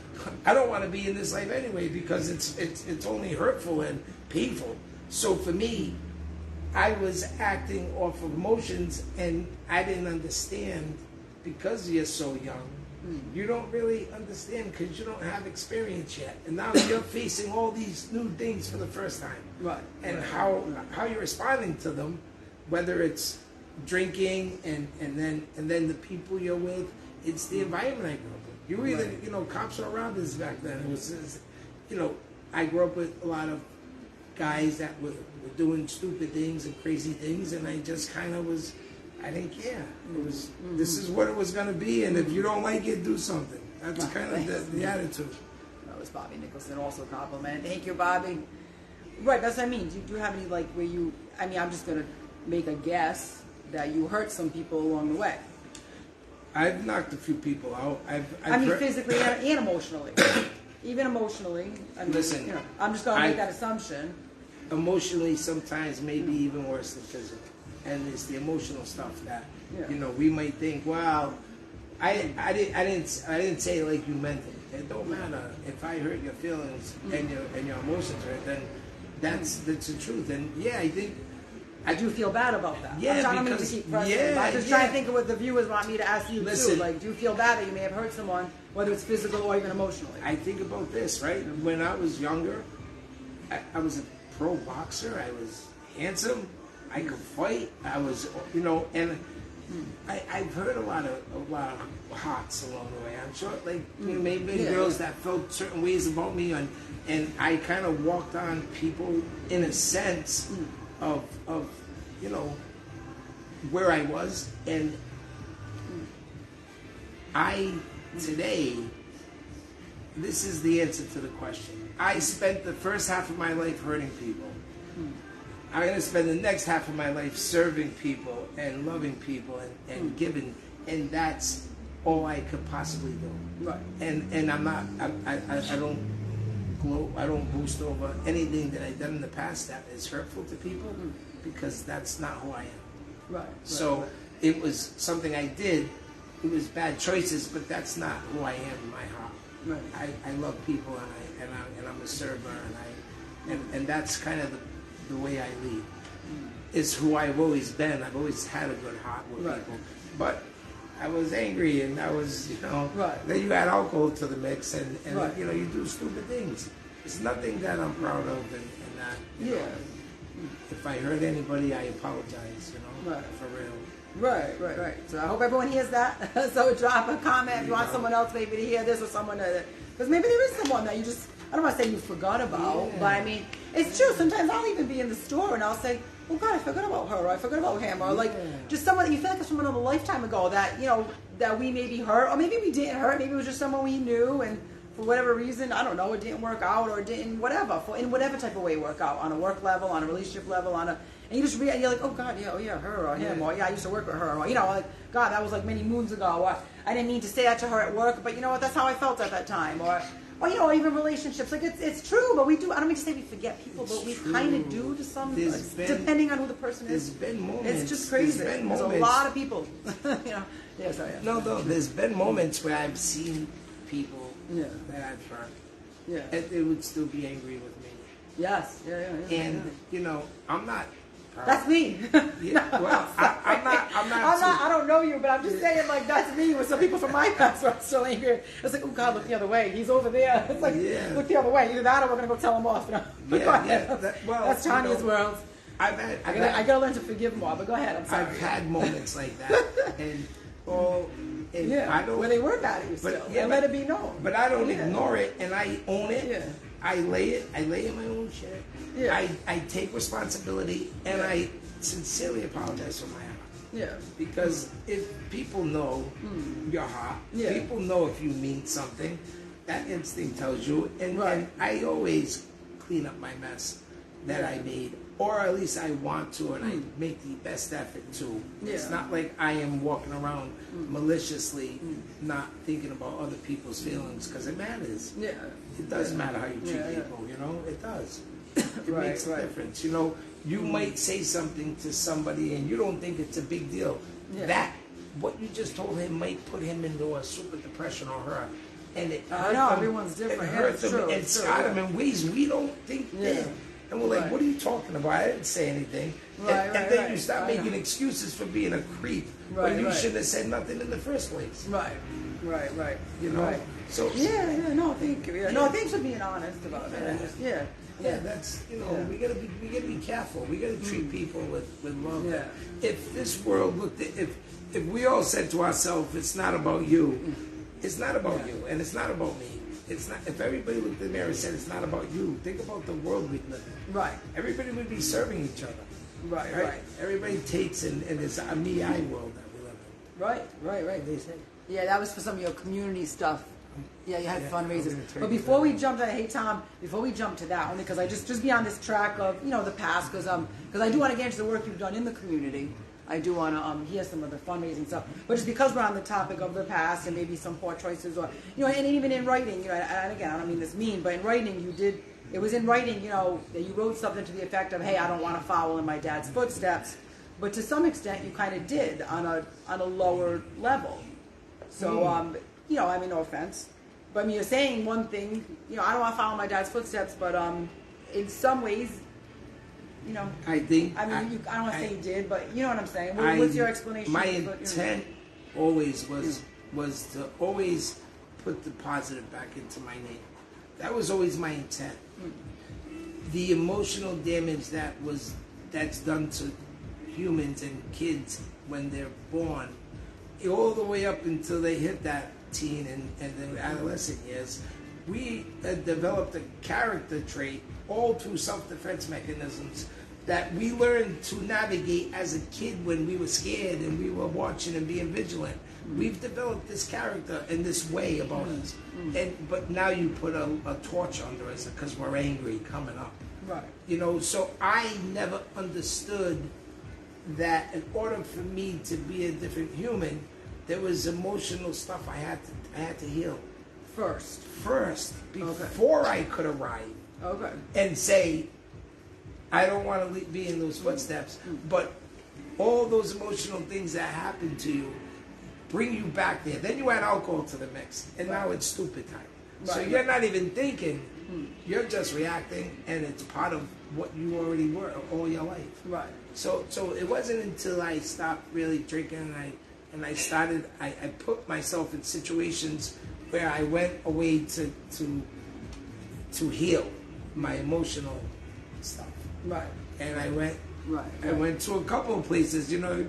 I don't want to be in this life anyway, because it's only hurtful and painful. So for me, I was acting off of emotions, and I didn't understand, because you're so young. You don't really understand because you don't have experience yet, and now you're facing all these new things for the first time. Right. And how you're responding to them, whether it's drinking and then the people you're with. It's the environment I grew up with. You either, cops were around us back then. It was, I grew up with a lot of guys that were doing stupid things and crazy things, and I just kind of was, I didn't care. It was, this is what it was going to be, and if you don't like it, do something. That's kind of the attitude. That was Bobby Nicholson, also complimented. Thank you, Bobby. Right, that's what I mean. Do you have any, where you, I'm just going to make a guess that you hurt some people along the way. I've knocked a few people out. Physically and emotionally. Even emotionally. Listen, I'm just going to make that assumption. Emotionally, sometimes maybe even worse than physical. And it's the emotional stuff that, we might think, wow, I didn't say it like you meant it. It don't matter. If I hurt your feelings and your emotions hurt, then that's the truth. And I think I do feel bad about that. Yeah, I don't mean to keep pressing. I just try to think of what the viewers want me to ask you too. Do you feel bad that you may have hurt someone, whether it's physical or even emotionally? I think about this, right? When I was younger, I was a pro boxer. I was handsome. I could fight. I was, and I've heard a lot of hearts along the way. I'm sure, maybe girls that felt certain ways about me, and I kind of walked on people in a sense of where I was, and today, this is the answer to the question. I spent the first half of my life hurting people. I'm going to spend the next half of my life serving people and loving people and giving, and that's all I could possibly do. Right. And I'm not, I don't gloat, I don't boast over anything that I've done in the past that is hurtful to people, because that's not who I am. Right. So it was something I did. It was bad choices, but that's not who I am in my heart. Right. I love people, and I'm a server, and that's kind of the way I lead. It's who I've always been. I've always had a good heart with people, but I was angry, and I was, then you add alcohol to the mix, and you do stupid things. It's nothing that I'm proud of, and that, if I hurt anybody, I apologize, you know, for real. Right. So I hope everyone hears that. So drop a comment if you want someone else maybe to hear this, or someone to, because maybe there is someone that you just, I don't want to say you forgot about, but I mean, it's true. Sometimes I'll even be in the store and I'll say, oh God, I forgot about her, or I forgot about him, or like just someone that you feel like it's from another lifetime ago that, you know, that we maybe hurt, or maybe we didn't hurt, maybe it was just someone we knew, and for whatever reason, I don't know, it didn't work out, or it didn't, whatever, in whatever type of way work out, on a work level, on a relationship level, and you just and you're like, oh God, her or him, or I used to work with her, or you know, like, God, that was like many moons ago, or I didn't mean to say that to her at work, but you know what, that's how I felt at that time, or you know, even relationships, like it's true, but we do, I don't mean to say we forget people, but we kind of do to some, depending on who the person is. There's been moments. It's just crazy. There's a lot of people, you know. Yeah, sorry. No, there's been moments where I've seen people that I've hurt. Yeah. And they would still be angry with me. Yes. Yeah. And, you know, I'm not. That's me. Yeah, well, I'm not. I don't know you, but I'm just saying, like, that's me. With some people from my past were still angry. It's like, oh God, look the other way. He's over there. It's like, look the other way. Either that, or we're gonna go tell him off. You know? That's Tanya's world. I gotta learn to forgive more. But go ahead. I'm sorry. I've had moments like that, and I don't. Where they were mad at you still, and let it be known. But I don't ignore it, and I own it. Yeah. I lay in my own shit. Yeah. I take responsibility, and I sincerely apologize for my heart. Yeah. Because if people know your heart, people know if you mean something, that instinct tells you. And I always clean up my mess that I made, or at least I want to, and I make the best effort to. Yeah. It's not like I am walking around maliciously, not thinking about other people's feelings, because it matters. Yeah. It does matter how you treat people, you know? It does. It makes a difference. You know, you might say something to somebody and you don't think it's a big deal. Yeah. That, what you just told him might put him into a super depression, or her. And it hurt them. Everyone's different. It hurt them and scarred them in ways we don't think did. And we're like, what are you talking about? I didn't say anything. And then you start making excuses for being a creep when you shouldn't have said nothing in the first place. Right. You know? So no, thank you. Yeah. No, thanks for being honest about it. That's, you know, we gotta be careful. We gotta treat people with love. Yeah. If this world looked at, if we all said to ourselves, it's not about you, it's not about you, and it's not about me. It's not. If everybody looked in the mirror and said it's not about you, think about the world we live in. Right. Everybody would be serving each other. Right. Everybody takes, and it's a me-I world that we live in. Right. They say. Yeah, that was for some of your community stuff. Yeah, you had fundraisers. But before we jump to, hey Tom, before we jump to that, only because I just be on this track of, you know, the past, because I do want to get into the work you've done in the community. I do want to hear some of the fundraising stuff. But just because we're on the topic of the past and maybe some poor choices, or, you know, and even in writing, you know, and again, I don't mean this mean, but in writing it was in writing, you know, that you wrote something to the effect of, hey, I don't want to follow in my dad's footsteps. But to some extent, you kind of did on a lower level. So, you know, I mean, no offense. But I mean, you're saying one thing, you know, I don't want to follow my dad's footsteps, but in some ways, you know, I don't want to say you did, but you know what I'm saying. What's your explanation? My intent always was to always put the positive back into my name. That was always my intent. The emotional damage that's done to humans and kids when they're born, all the way up until they hit that teen and the adolescent years, we developed a character trait all through self-defense mechanisms that we learned to navigate as a kid when we were scared and we were watching and being vigilant. We've developed this character and this way about us. But now you put a torch under us because we're angry coming up. Right. You know, so I never understood that in order for me to be a different human, there was emotional stuff I had to heal first before I could arrive and say, I don't want to be in those footsteps. But all those emotional things that happen to you bring you back there. Then you add alcohol to the mix, and now it's stupid time. So you're not even thinking, you're just reacting, and it's part of what you already were all your life. Right. So it wasn't until I stopped really drinking and I put myself in situations where I went away to heal my emotional stuff. Right. And I went Right. I went to a couple of places, you know.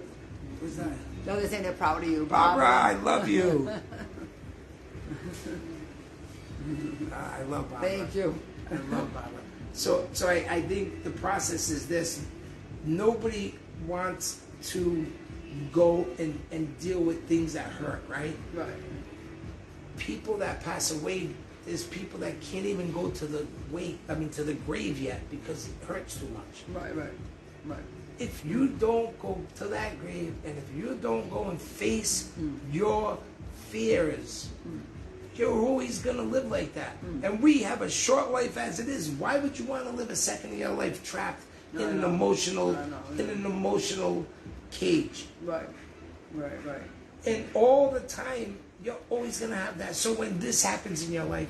What's that? No, they're saying they're proud of you. Barbara, I love you. I love Barbara. Thank you. I love Barbara. So I think the process is this. Nobody wants to go and deal with things that hurt, right? Right. People that pass away, there's people that can't even go to the to the grave yet because it hurts too much. Right. If you don't go to that grave, and if you don't go and face your fears, you're always gonna live like that. And we have a short life as it is. Why would you want to live a second of your life trapped in an emotional cage? Right. And all the time, you're always gonna have that. So when this happens in your life,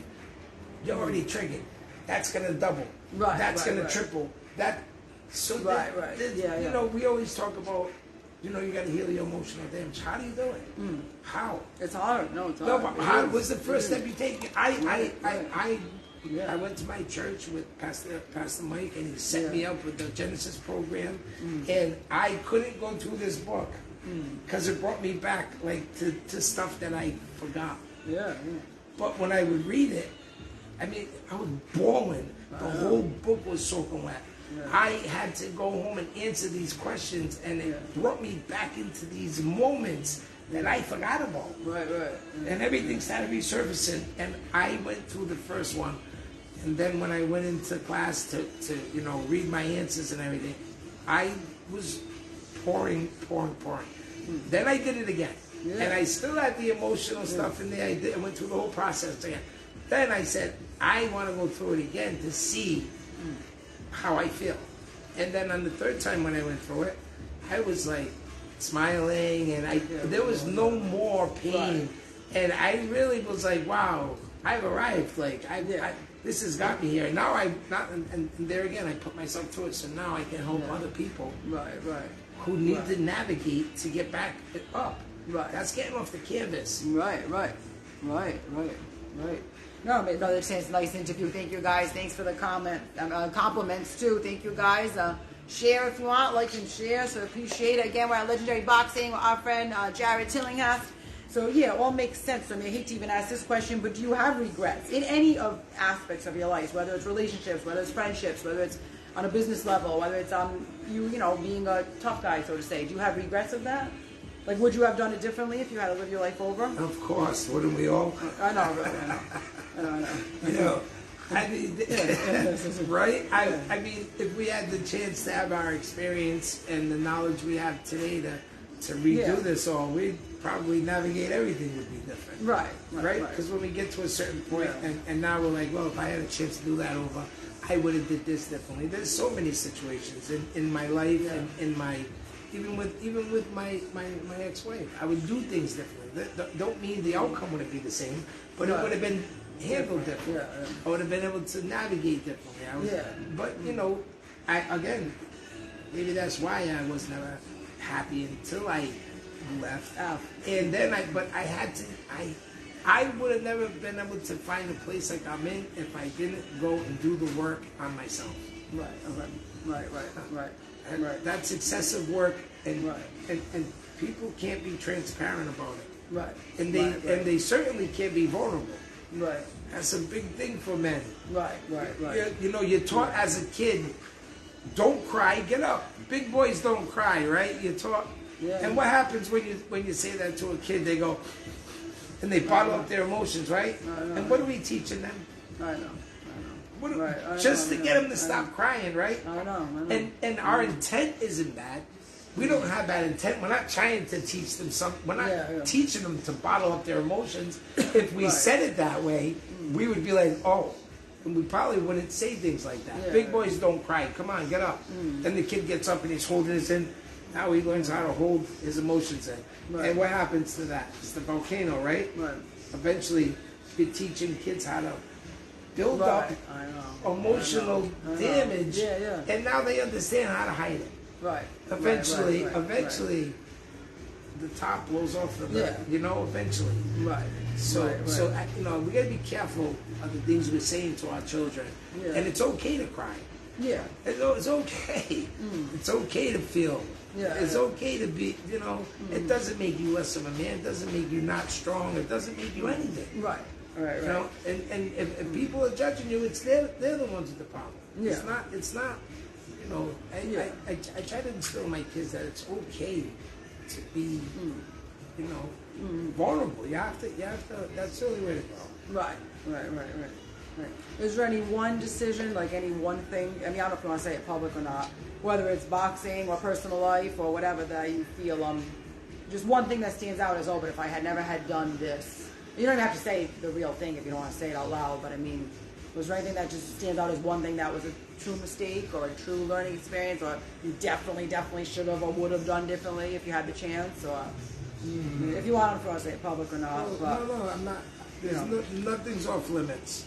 you're already triggered. That's gonna double. Right. That's gonna triple. That. So right. You know, we always talk about, you know, you got to heal your emotional damage. How do you do it? How? It's hard. No, it's hard. No, but how was the first step you take? I went to my church with Pastor Mike, and he set me up with the Genesis program, and I couldn't go through this book because it brought me back like to stuff that I forgot. Yeah. But when I would read it, I mean, I was bawling. The whole book was soaking wet. Yeah. I had to go home and answer these questions, and it brought me back into these moments that I forgot about. Right. And everything started resurfacing, and I went through the first one, and then when I went into class to you know, read my answers and everything, I was pouring. Then I did it again, and I still had the emotional stuff in there. I went through the whole process again. Then I said, I want to go through it again to see how I feel. And then on the third time when I went through it, I was like smiling, and there was no more pain. And I really was like, wow, I've arrived. Like, this has got me here. Now and there again, I put myself through it, so now I can help other people who need to navigate to get back up. Right. That's getting off the canvas. Right. No, they're saying it's a nice interview. Thank you, guys. Thanks for the compliments, too. Thank you, guys. Share if you want. Like and share. So appreciate it. Again, we're at Legendary Boxing with our friend Jarrod Tillinghast. So, yeah, it all makes sense. I mean, I hate to even ask this question, but do you have regrets in any of aspects of your life, whether it's relationships, whether it's friendships, whether it's on a business level, whether it's you know, being a tough guy, so to say? Do you have regrets of that? Like, would you have done it differently if you had to live your life over? Of course. Wouldn't we all? I know, really. I know. You know, I mean, right? I mean, if we had the chance to have our experience and the knowledge we have today to redo this all, we'd probably navigate everything would be different. Right? Because when we get to a certain point, and now we're like, well, if I had a chance to do that over, I would have did this differently. There's so many situations in my life and in my... Even with my ex-wife, I would do things differently. That don't mean the outcome wouldn't be the same, but it would have been handled differently. I would have been able to navigate differently. But you know, maybe that's why I was never happy until I left. And then I would have never been able to find a place like I'm in if I didn't go and do the work on myself. Right. That's excessive work, and people can't be transparent about it. Right. And they certainly can't be vulnerable. Right. That's a big thing for men. Right. You know, you're taught as a kid, don't cry, get up. Big boys don't cry, right? You're taught. And what happens when you say that to a kid? They go, and they bottle up their emotions, right? And what are we teaching them? I know. Just to get them to stop crying, right? I know. And our intent isn't bad. We don't have bad intent. We're not trying to teach them something. We're not teaching them to bottle up their emotions. If we said it that way, we would be like, oh, and we probably wouldn't say things like that. Big boys don't cry. Come on, get up. Then the kid gets up and he's holding his in. Now he learns how to hold his emotions in. And what happens to that? It's the volcano, right? Eventually, you're teaching kids how to build up emotional damage, and now they understand how to hide it. Eventually, the top blows off the bird. You know, eventually. So you know, we got to be careful of the things we're saying to our children, and it's okay to cry. Yeah. It's okay. It's okay to feel. Yeah. It's okay to be, it doesn't make you less of a man. It doesn't make you not strong. It doesn't make you anything. Right. Right. And if people are judging you, they're the ones with the problem. Yeah. It's not, I try to instill in my kids that it's okay to be, vulnerable. You have to, that's the only way to go. Right. Is there any one decision, like any one thing, I mean, I don't know if you want to say it public or not, whether it's boxing or personal life or whatever, that you feel, just one thing that stands out is, but if I had never had done this, you don't even have to say the real thing if you don't want to say it out loud, but I mean, was there anything that just stands out as one thing that was a true mistake or a true learning experience, or you definitely should have or would have done differently if you had the chance, or if you want to say it public or not? No, I'm not. Nothing's off limits.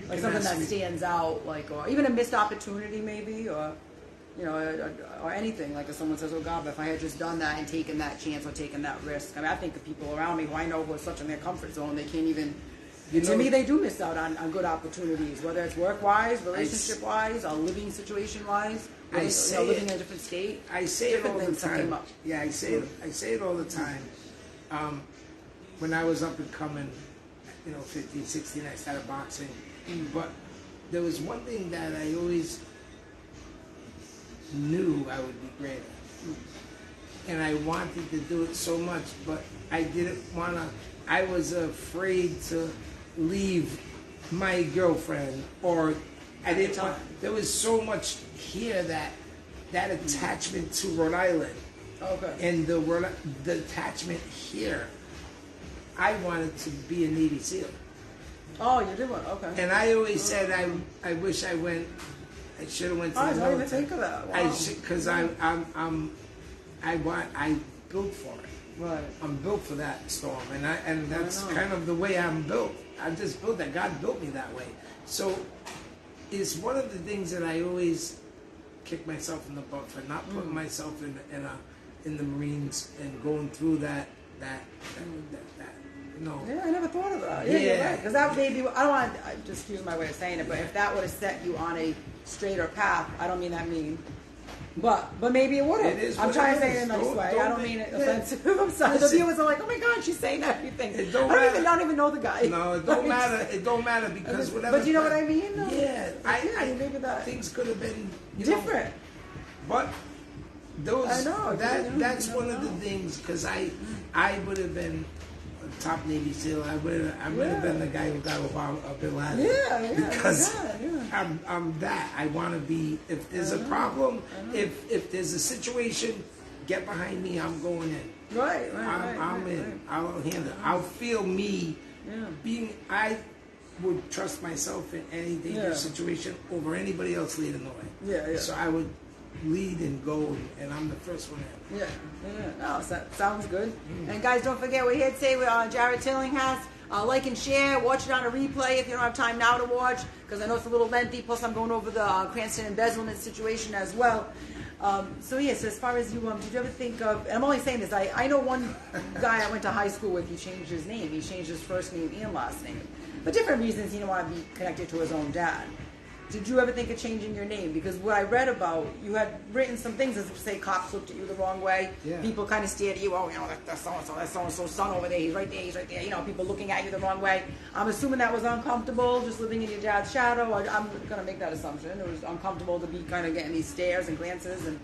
Like something that stands out, like, or even a missed opportunity maybe, or or anything, like if someone says, oh God, but if I had just done that and taken that chance or taken that risk. I mean, I think of people around me who I know who are such in their comfort zone, they can't even, to me, they do miss out on good opportunities, whether it's work-wise, relationship-wise, or living situation-wise, living in a different state. I say it all the time. Yeah, I say it all the time. When I was up and coming, 15, 16, I started boxing. But there was one thing that I always knew I would be great at. And I wanted to do it so much, but I didn't want to. I was afraid to leave my girlfriend, or I didn't want. There was so much here that attachment to Rhode Island. Okay. And the attachment here, I wanted to be a Navy SEAL. Oh, you did one, okay. And I always said I wish I should have went to the military. I didn't even think of that. Wow. Because I built for it. Right. I'm built for that storm, and that's kind of the way I'm built. I'm just built that. God built me that way. So it's one of the things that I always kick myself in the butt for not putting myself in the Marines and going through that. Yeah, I never thought of that. Yeah, because that maybe, I don't want to just use my way of saying it, but if that would have set you on a straighter path, I don't mean that mean, but maybe it would have. I'm trying to say it in a nice way. I don't mean it offensive. I'm sorry. The viewers are like, oh my God, she's saying everything. I don't even know the guy. No, it don't matter. It don't matter because whatever. But you know what I mean? Though? Yeah, maybe that things could have been different. But those, I know. That's one of the things, because I would have been a top Navy SEAL. I would have been the guy who got Obama Bin Laden. Yeah. Because I'm that. I want to be. If there's a problem, if there's a situation, get behind me. I'm going in. Right. I'm in. Right. I'll handle it. I'll feel me being. I would trust myself in any dangerous situation over anybody else leading the way. Yeah. So I would lead and go, and I'm the first one in. Yeah. No, sounds good. And guys, don't forget, we're here today with Jarrod Tillinghast. Like and share, watch it on a replay if you don't have time now to watch, because I know it's a little lengthy, plus I'm going over the Cranston embezzlement situation as well. So as far as you, did you ever think of, and I'm only saying this, I know one guy I went to high school with, he changed his name. He changed his first name and last name. For different reasons, he didn't want to be connected to his own dad. Did you ever think of changing your name? Because what I read about, you had written some things, as if say cops looked at you the wrong way. Yeah. People kind of stared at you, that's so-and-so's son over there, he's right there. People looking at you the wrong way. I'm assuming that was uncomfortable, just living in your dad's shadow. I'm going to make that assumption. It was uncomfortable to be kind of getting these stares and glances and,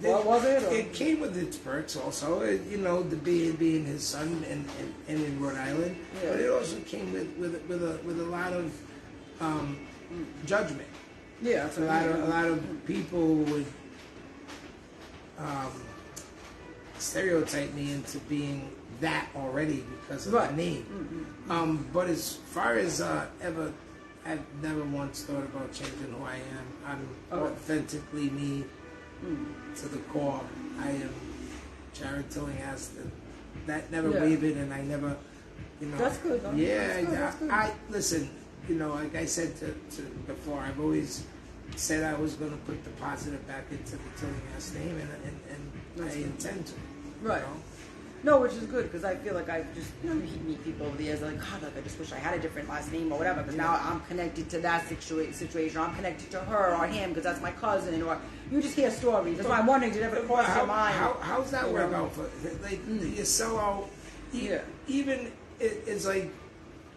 what was it? Or? It came with its perks also, the being his son and in Rhode Island. Yeah. But it also came with a lot of judgment. Yeah, a lot of people would stereotype me into being that already because of the name. Mm-hmm. But as far as I've never once thought about changing who I am. I'm authentically me to the core. I am Jarrod Tillinghast. That never wavered, and I never, That's good. That's good. I listen. Like I said to before, I've always said I was going to put the positive back into the Tillinghast name, and I intend to. Right. No, which is good because I feel like I just meet people over the years like, God, like I just wish I had a different last name or whatever. But now I'm connected to that situation. Or I'm connected to her or him because that's my cousin. Or you just hear stories. That's why I'm wondering, did it ever cross your mind? How's that work out for like you sell out? Even it's like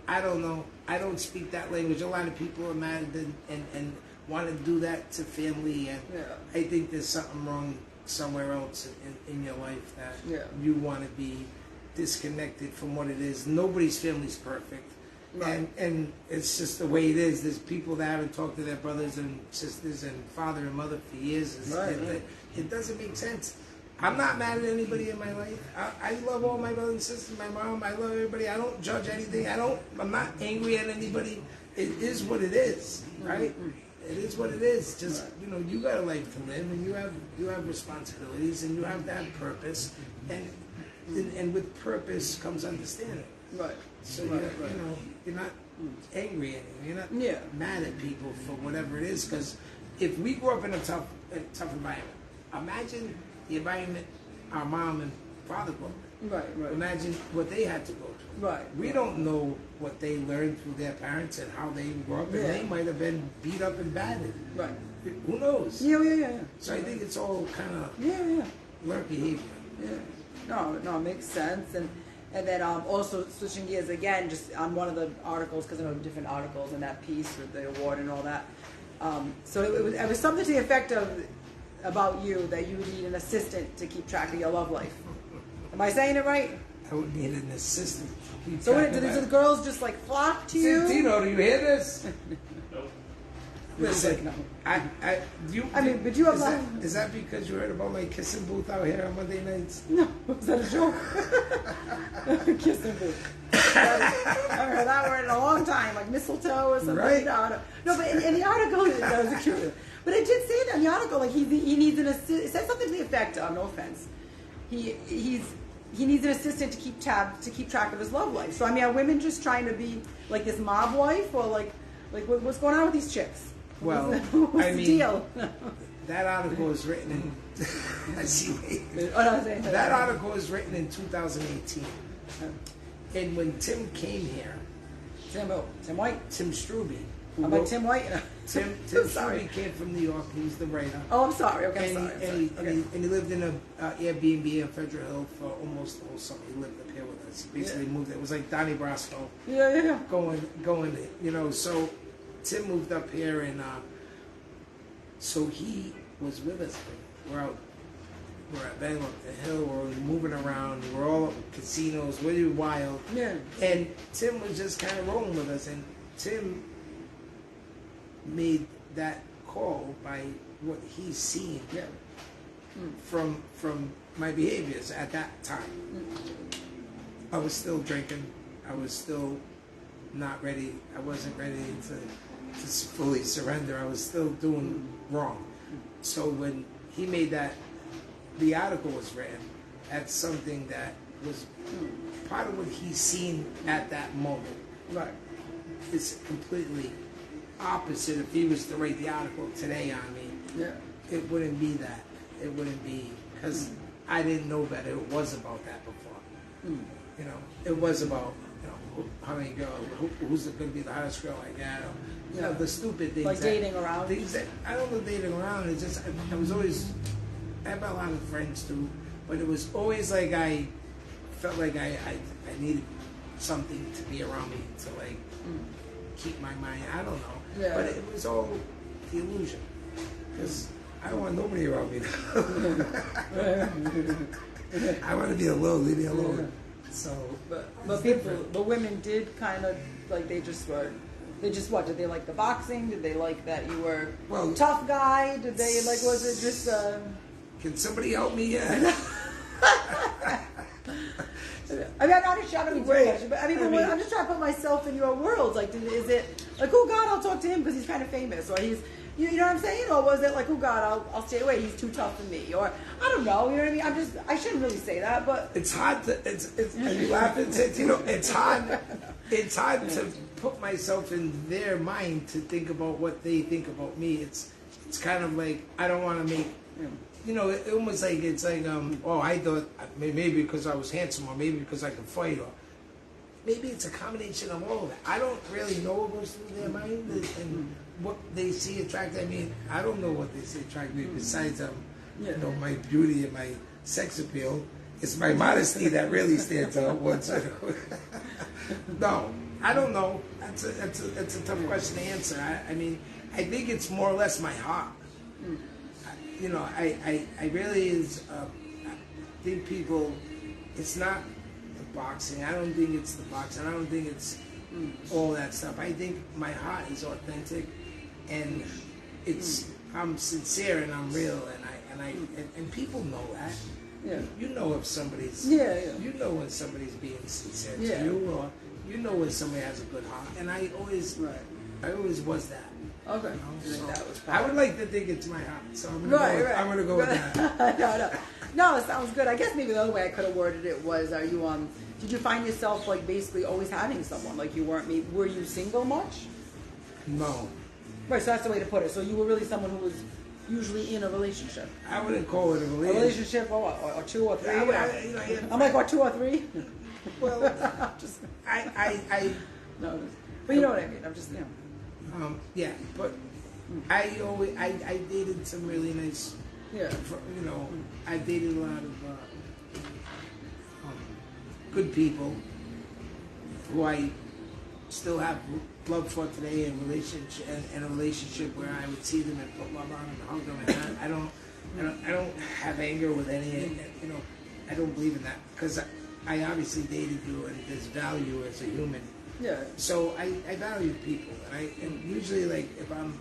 I don't know. I don't speak that language. A lot of people are mad and want to do that to family, and I think there's something wrong somewhere else in your life that you want to be disconnected from what it is. Nobody's family's perfect, and it's just the way it is. There's people that haven't talked to their brothers and sisters and father and mother for years. It doesn't make sense. I'm not mad at anybody in my life. I love all my brothers and sisters, my mom. I love everybody. I don't judge anything. I'm not angry at anybody. It is what it is, right? It is what it is. Just you got a life to live, and you have responsibilities, and you have to have purpose, and with purpose comes understanding. Right. So you're not angry at anyone. You're not mad at people for whatever it is. Because if we grew up in a tough environment, imagine the environment our mom and father grew up in. Right. Imagine what they had to go through. Right. We don't know what they learned through their parents and how they grew up, and they might have been beat up and battered. Right. Who knows? Yeah. So I think it's all kind of learned behavior. Yeah. No, it makes sense. And then also switching gears again, just on one of the articles, because I know different articles in that piece with the award and all that. So it was something to the effect of about you that you would need an assistant to keep track of your love life. Am I saying it right? I would need an assistant to keep track of that. So do the girls just like flock to you? Tino, do you hear this? Nope. Listen, but you have is that because you heard about my kissing booth out here on Monday nights? No, was that a joke? Kissing booth. I haven't heard that word in a long time, like mistletoe or something. Right. No, but in the article, that was cute. But it did say that in the article, like he needs an assistant. It said something to the effect of, no offense, he needs an assistant to keep track of his love life. So I mean, are women just trying to be like this mob wife, or like what's going on with these chicks? Well, what's the deal? That article was written in. I see. That article was written in 2018, and when Tim came here, Tim White, Tim Struby. How about Tim White? Tim Struby came from New York. He was the writer. Oh, I'm sorry. Okay, and he lived in an Airbnb in Federal Hill for almost the whole summer. He lived up here with us. He basically moved. It was like Donnie Brasco. Yeah. Going. So Tim moved up here, and so he was with us. We're at Bangor, the Hill. We're moving around. We're all at casinos. We're wild. Yeah. And Tim was just kind of rolling with us, and Tim made that call by what he's seen from my behaviors at that time. I was still drinking. I was still not ready. I wasn't ready to fully surrender. I was still doing wrong. So when he made that, the article was written, that's something that was part of what he's seen at that moment. Right. It's completely opposite. If he was to write the article today on me, it wouldn't be that. It wouldn't be, because I didn't know better. It was about that before. It was about how many girls, who's going to be the hottest girl I got, the stupid things like dating around. Things that I don't know dating around. It's just I was always, I have a lot of friends too, but it was always like I felt like I needed something to be around me to like keep my mind. I don't know. Yeah. But it was all the illusion. Because I don't want nobody around me. I want to be alone, leave me alone. So, but women did kind of like they just what? Did they like the boxing? Did they like that you were a tough guy? Did they like? Was it just? Can somebody help me? I mean, I'm not shouting too much, but I'm just trying to put myself in your world. Like, is it like, oh God, I'll talk to him because he's kind of famous, or he's, you know what I'm saying? Or was it like, oh God, I'll stay away, he's too tough for me, or I don't know, you know what I mean? I shouldn't really say that, but it's hard to, are you laughing? It's hard to put myself in their mind to think about what they think about me. It's kind of like I don't want to make you know, it almost like it's like oh, I thought maybe because I was handsome, or maybe because I could fight, or maybe it's a combination of all of it. I don't really know what goes through their mind and what they see attractive. I mean, I don't know what they see attractive besides you know, my beauty and my sex appeal. It's my modesty that really stands out. No, I don't know. That's a tough question to answer. I mean, I think it's more or less my heart. You know, I really is. I think people. It's not the boxing. I don't think it's the boxing. I don't think it's all that stuff. I think my heart is authentic, and it's. I'm sincere and I'm real, and people know that. Yeah. You know if somebody's. You know when somebody's being sincere to you, or you know when somebody has a good heart. And I always was that. Okay. You know? So that was I would like to think it's my heart, so I'm gonna go with that. No, it sounds good. I guess maybe the other way I could have worded it was, are you did you find yourself like basically always having someone? Like you weren't were you single much? No. Right, so that's the way to put it. So you were really someone who was usually in a relationship. I wouldn't call it a relationship. A relationship, or what? Or two or three? I'm like, what, 2 or 3? Well, just, I no, but you know what I mean. I'm just, yeah, but I dated some really nice, you know, I dated a lot of good people who I still have love for today, and a relationship where I would see them and put love on them and hug them, and I don't have anger with any, you know, I don't believe in that, because I obviously dated you, and there's value as a human. Yeah. So I value people, and usually, like, if I'm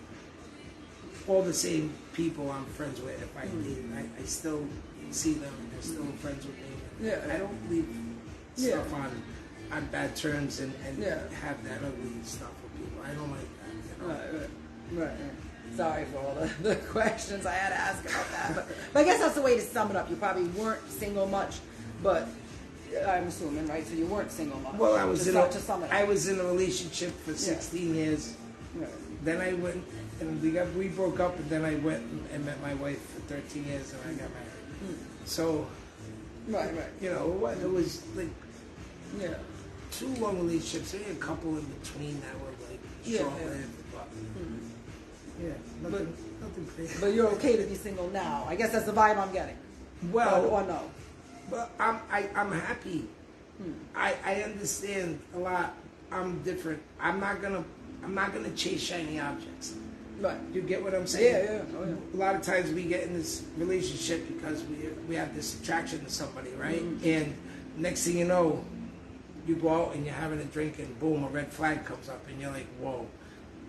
all the same people I'm friends with, if I date, I still see them, and they're still friends with me. Yeah. I don't leave stuff on bad terms and have that ugly stuff with people. I don't like that. You know? Right. Sorry for all the questions I had to ask about that, but I guess that's the way to sum it up. You probably weren't single much, but I'm assuming, right? So you weren't single much. Well, I was in a relationship for 16 years. Right. Then I went and we broke up, and then I went and met my wife for 13 years, and I got married. So, right. You know, it was like 2 long relationships. Maybe a couple in between that were like short-lived. Nothing crazy. But you're okay to be single now. I guess that's the vibe I'm getting. Well, or no. But I'm happy. I understand a lot. I'm different. I'm not gonna chase shiny objects. Right. You get what I'm saying? Yeah. Oh, yeah. A lot of times we get in this relationship because we have this attraction to somebody, right? And next thing you know, you go out and you're having a drink, and boom, a red flag comes up, and you're like, whoa.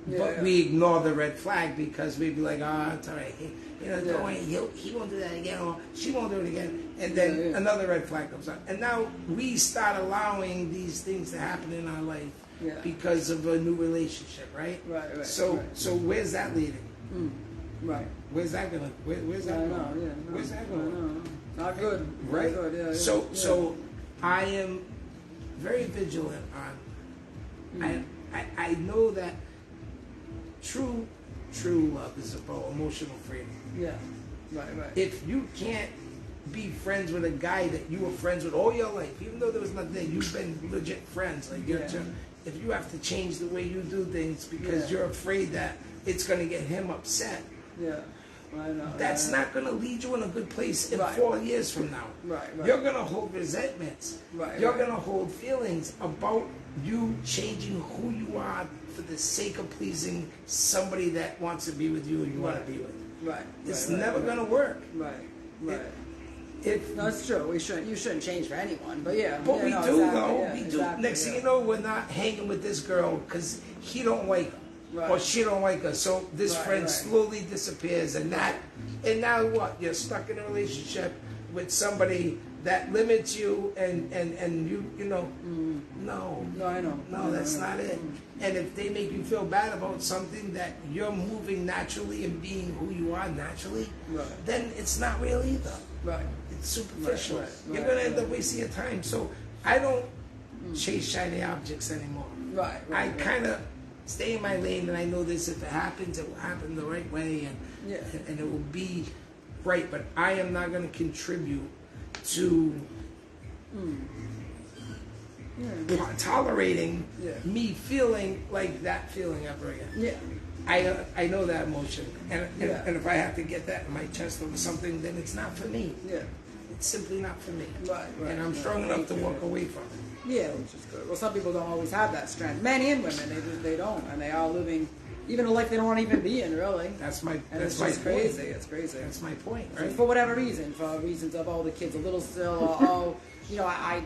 But we ignore the red flag because we'd be like, it's all right. Don't worry, he won't do that again, or she won't do it again. And then another red flag comes up. And now we start allowing these things to happen in our life because of a new relationship, right? Right. So where's that leading? Right. Where's that going? Where's that going? Where's that going? Not good. Right? Not good, So I am very vigilant on. I know that true love is about emotional freedom. Yeah. Right. If you can't be friends with a guy that you were friends with all your life, even though there was nothing there, you've been legit friends. Like if you have to change the way you do things because you're afraid that it's going to get him upset. Yeah. I know. That's not going to lead you in a good place in 4 years from now. Right. You're going to hold resentments. You're going to hold feelings about you changing who you are for the sake of pleasing somebody that wants to be with you and you want to be with. Right. It's never going to work. Right. No, it's true. You shouldn't change for anyone. But But we do, though. Yeah, we do. exactly, Next thing you know, we're not hanging with this girl because he don't like her. Or she don't like her. So this friend slowly disappears, and now what? You're stuck in a relationship with somebody that limits you, and you know, no, I know. No, that's not it. And if they make you feel bad about something that you're moving naturally and being who you are naturally, then it's not real either. Right. It's superficial. You're gonna end up wasting your time. So I don't chase shiny objects anymore. Right. I kind of stay in my lane, and I know this: if it happens, it will happen the right way, and it will be right, but I am not going to contribute to tolerating me feeling like that feeling ever again. Yeah. I know that emotion, and if I have to get that in my chest over something, then it's not for me. Yeah. It's simply not for me. Right. And I'm strong enough to walk away from it. Yeah, which is good. Well, some people don't always have that strength. Men and women, they don't, and they are living even a life they don't want to even be in, really. That's my it's my just point. crazy. It's crazy. That's my point, right? For whatever reason, for reasons of the kids a little still, or I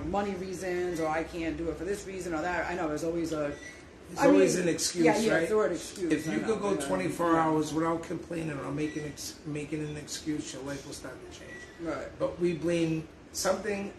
money reasons, or I can't do it for this reason or that. I know there's always an excuse, right? Yeah, it's the word excuse. If you could go 24 hours without complaining or making an excuse, your life will start to change. Right. But we blame something.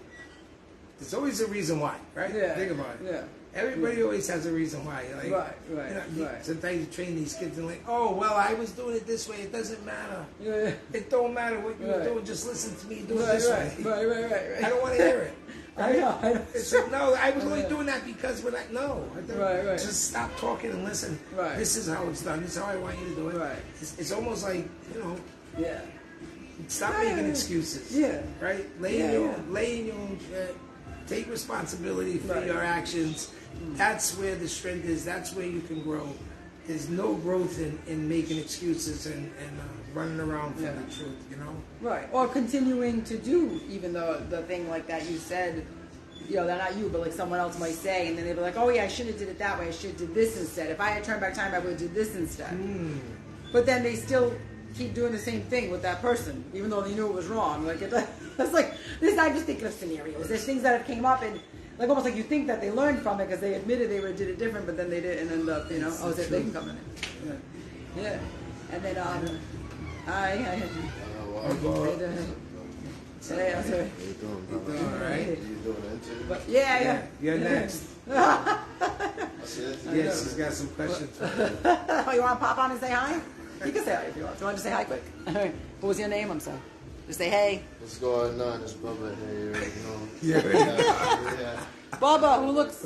There's always a reason why, right? Yeah. Think about it. Yeah. Everybody always has a reason why. Like, Right. Sometimes you train these kids and like, oh, well, I was doing it this way. It doesn't matter. Yeah. It don't matter what you were doing. Just listen to me do it Right, this right, way. Right. I don't want to hear it. I know. It's like, no, I was only doing that because when Right. Just stop talking and listen. Right. This is how it's done. This is how I want you to do it. Right. It's almost like, Yeah. stop making excuses. Yeah. Right? Lay in your own shit. Take responsibility for your actions. That's where the strength is. That's where you can grow. There's no growth in making excuses and running around for the truth, Right. Or continuing to do even the thing like that you said, they're not you, but like someone else might say, and then they'll be like, oh yeah, I should have did it that way. I should have did this instead. If I had turned back time, I would have did this instead. But then they still keep doing the same thing with that person, even though they knew it was wrong. Like it's like this. I'm just thinking of scenarios. There's things that have came up and like almost like you think that they learned from it because they admitted they did it different, but then they didn't end up. They can come in. Yeah. And then Today, how you doing, brother? All right. You doing that too? But yeah. You're next. That's it? Yes, he's got some questions for you. Oh, you want to pop on and say hi? You can say hi if you want. Do you want to say hi quick? What was your name? I'm sorry. Just say hey. What's going on? It's Bubba here. Yeah. Bubba,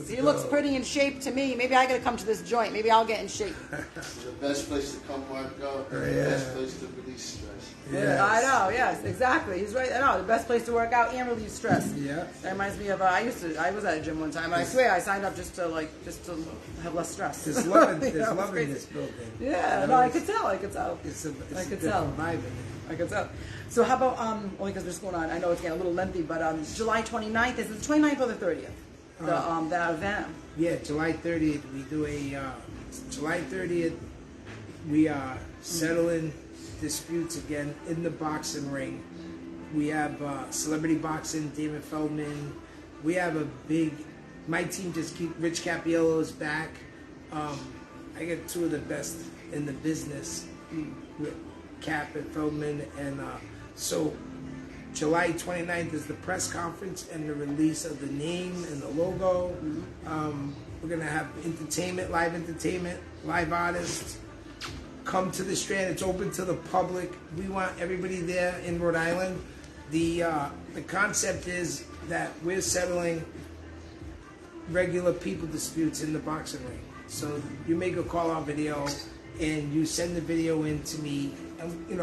he looks pretty in shape to me. Maybe I gotta come to this joint. Maybe I'll get in shape. It's the best place to come work out. The best place to release stress. Yes. I know. Yes, exactly. He's right. I know. The best place to work out and relieve stress. Yeah. That reminds me of I was at a gym one time. And I swear I signed up just to have less stress. There's love in this building. Yeah. No, I could tell. I could tell. I could tell. Vibe in it. I could tell. So how about only because this is going on. I know it's getting a little lengthy, but July 29th is it the 29th or the 30th? That event. Yeah, July 30th. We do July 30th. We are settling disputes again in the boxing ring. We have celebrity boxing, David Feldman. We have my team Rich Capiello is back. I get two of the best in the business with Cap and Feldman. And so July 29th is the press conference and the release of the name and the logo. We're going to have live entertainment, live artists. Come to the Strand. It's open to the public. We want everybody there in Rhode Island. The concept is that we're settling regular people disputes in the boxing ring. So you make a call-out video and you send the video in to me. And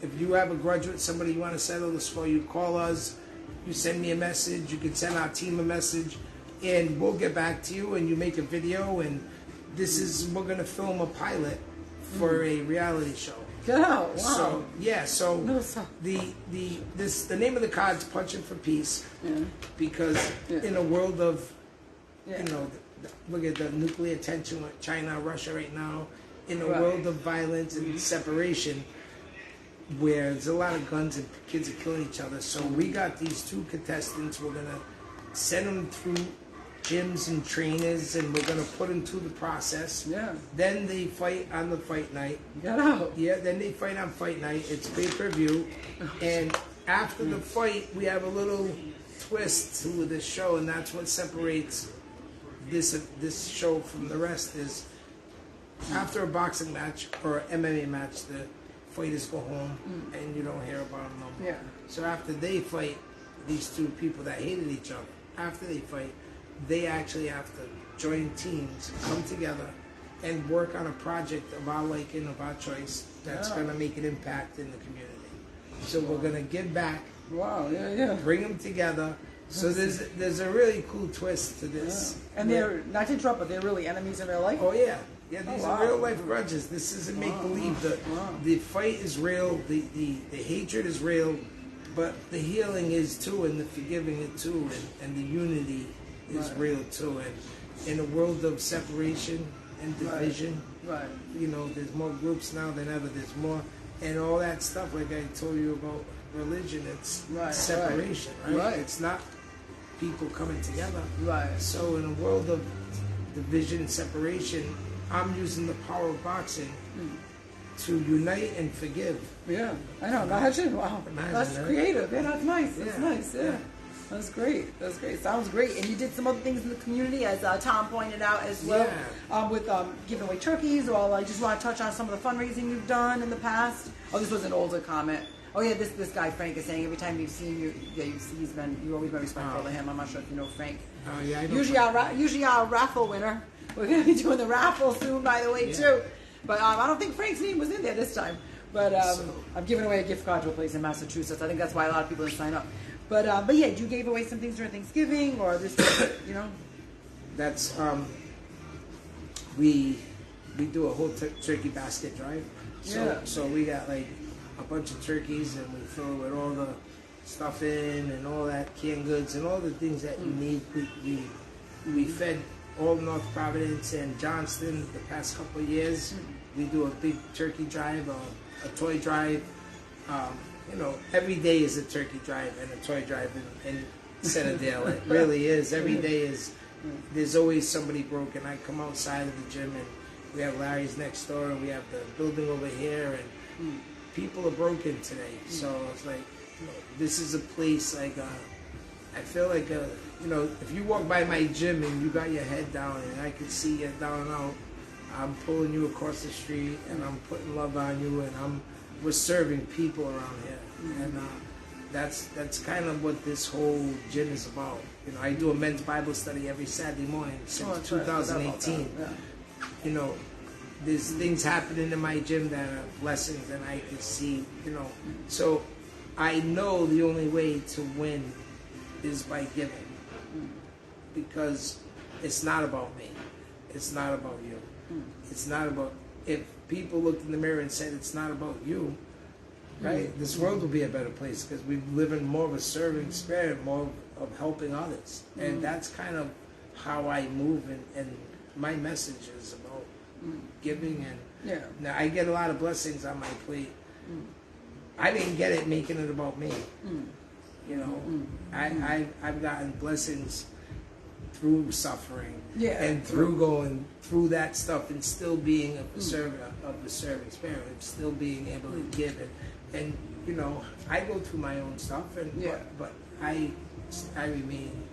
if you have a grudge with somebody you want to settle this for, you call us. You send me a message. You can send our team a message, and we'll get back to you. And you make a video. And we're gonna film a pilot for a reality show. Oh, wow. So the name of the card is Punching for Peace, because in a world of look at the nuclear tension with China and Russia right now, in a world of violence and separation, where there's a lot of guns and kids are killing each other. So we got these two contestants. We're gonna send them through gyms and trainers, and we're gonna put them through the process. Yeah. Then they fight on the fight night. Get out. Yeah. Then they fight on fight night. It's pay-per-view, and after the fight, we have a little twist to this show, and that's what separates this show from the rest. Is after a boxing match or MMA match, the fighters go home, and you don't hear about them no more. Yeah. So after they fight, these two people that hated each other, after they fight, they actually have to join teams, come together, and work on a project of our liking, of our choice, that's going to make an impact in the community. So we're gonna give back. Wow, yeah. Bring them together. So there's a really cool twist to this. Yeah. And they're, not to interrupt, but they're really enemies in real life? Oh yeah. Yeah, these are real life grudges. This isn't make believe. The fight is real, the hatred is real, but the healing is too, and the forgiving it too, and the unity is real too. And in a world of separation and division, you know, there's more groups now than ever. There's more, and all that stuff, like I told you about religion, it's separation, right? It's not people coming together. So in a world of division and separation, I'm using the power of boxing to unite and forgive. Yeah, I know. Imagine. Wow, that's creative. Yeah, that's nice. That's nice. Yeah. That's great. That's great. Sounds great. And you did some other things in the community, as Tom pointed out as well, with giving away turkeys. Or I just want to touch on some of the fundraising you've done in the past. Oh, this was an older comment. Oh yeah, this guy Frank is saying every time you've seen you've always been respectful to him. I'm not sure if you know Frank. Oh yeah, I know usually our raffle winner. We're going to be doing the raffle soon, by the way, too. But I don't think Frank's name was in there this time. But I'm giving away a gift card to a place in Massachusetts. I think that's why a lot of people didn't sign up. But yeah, you gave away some things during Thanksgiving, or this, you know? That's we do a whole turkey basket drive. So we got like a bunch of turkeys, and we fill it with all the stuff in and all that canned goods and all the things that you need. We fed all North Providence and Johnston the past couple of years. We do a big turkey drive, a toy drive. You know, every day is a turkey drive and a toy drive in Centerdale. It really is. Every day is. There's always somebody broken. I come outside of the gym, and we have Larry's next door, and we have the building over here, and people are broken today. So it's like, you know, this is a place like I feel like you know, if you walk by my gym and you got your head down and I can see you down and out, I'm pulling you across the street and I'm putting love on you, and we're serving people around here, and that's kind of what this whole gym is about. You know, I do a men's Bible study every Saturday morning since 2018. You know, there's things happening in my gym that are blessings, and I can see, you know, so I know the only way to win is by giving, because it's not about me, it's not about you, it's not about, if people looked in the mirror and said it's not about you, right, this world will be a better place, because we live in more of a serving spirit, more of helping others, and that's kind of how I move, and my message is about giving, and now I get a lot of blessings on my plate. I didn't get it making it about me. You know, I've gotten blessings through suffering and through going through that stuff, and still being a servant of the serving spirit, and still being able to give it. And you know, I go through my own stuff, and but I remain.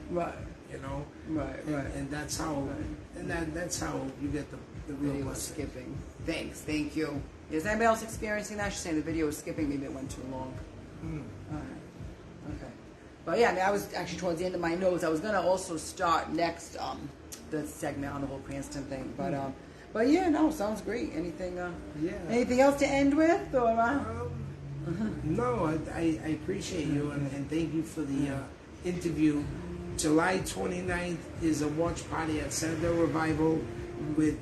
Right. You know. Right. And that's how. And that's how you get the real blessing. Skipping. Thanks. Thank you. Is anybody else experiencing that? She's saying the video was skipping. Maybe it went too long. All right. Okay. But yeah, I mean, I was actually towards the end of my notes. I was gonna also start next the segment on the whole Cranston thing. But yeah, no, sounds great. Anything? Anything else to end with? Or no, I appreciate you, and thank you for the interview. July 29th is a watch party at Centerdale Revival with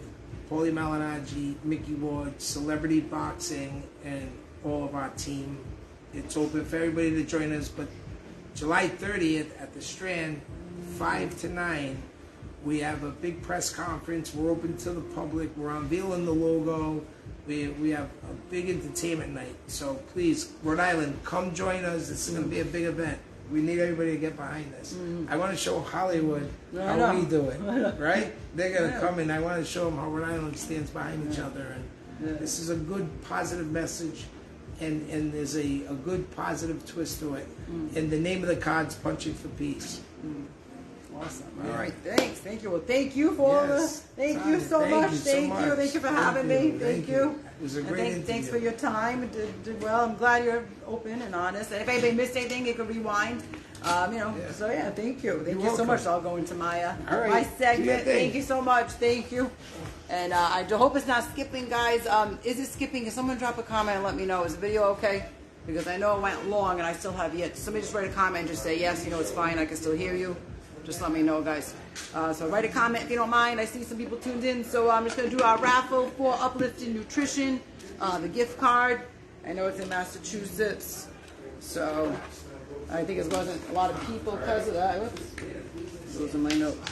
Paulie Malignaggi, Mickey Ward, Celebrity Boxing, and all of our team. It's open for everybody to join us, but July 30th at the Strand, 5 to 9, we have a big press conference. We're open to the public. We're unveiling the logo. We have a big entertainment night. So please, Rhode Island, come join us. This is going to be a big event. We need everybody to get behind this. I want to show Hollywood how we do it, right? They're going to come, and I want to show them how Rhode Island stands behind each other. And this is a good, positive message, and there's a good, positive twist to it. And the name of the card's Punching for Peace. Awesome. All right. Thanks. Thank you. Well, thank you for all the. Thank you so much. Thank you. Thank you for having me. Thank you. It was a great interview. Thanks for your time. It did well. I'm glad you're open and honest. And if anybody missed anything, they could rewind. You know. So yeah. Thank you. Thank you so much. I'll go into my my segment. Thank you so much. Thank you. And I hope it's not skipping, guys. Is it skipping? Can someone drop a comment and let me know? Is the video okay? because I know it went long and I still have yet. Somebody just write a comment and just say, yes, it's fine, I can still hear you. Just let me know, guys. So write a comment if you don't mind. I see some people tuned in. So I'm just going to do our raffle for Uplifting Nutrition, the gift card. I know it's in Massachusetts, so I think it wasn't a lot of people because of that. Whoops. Those are my notes.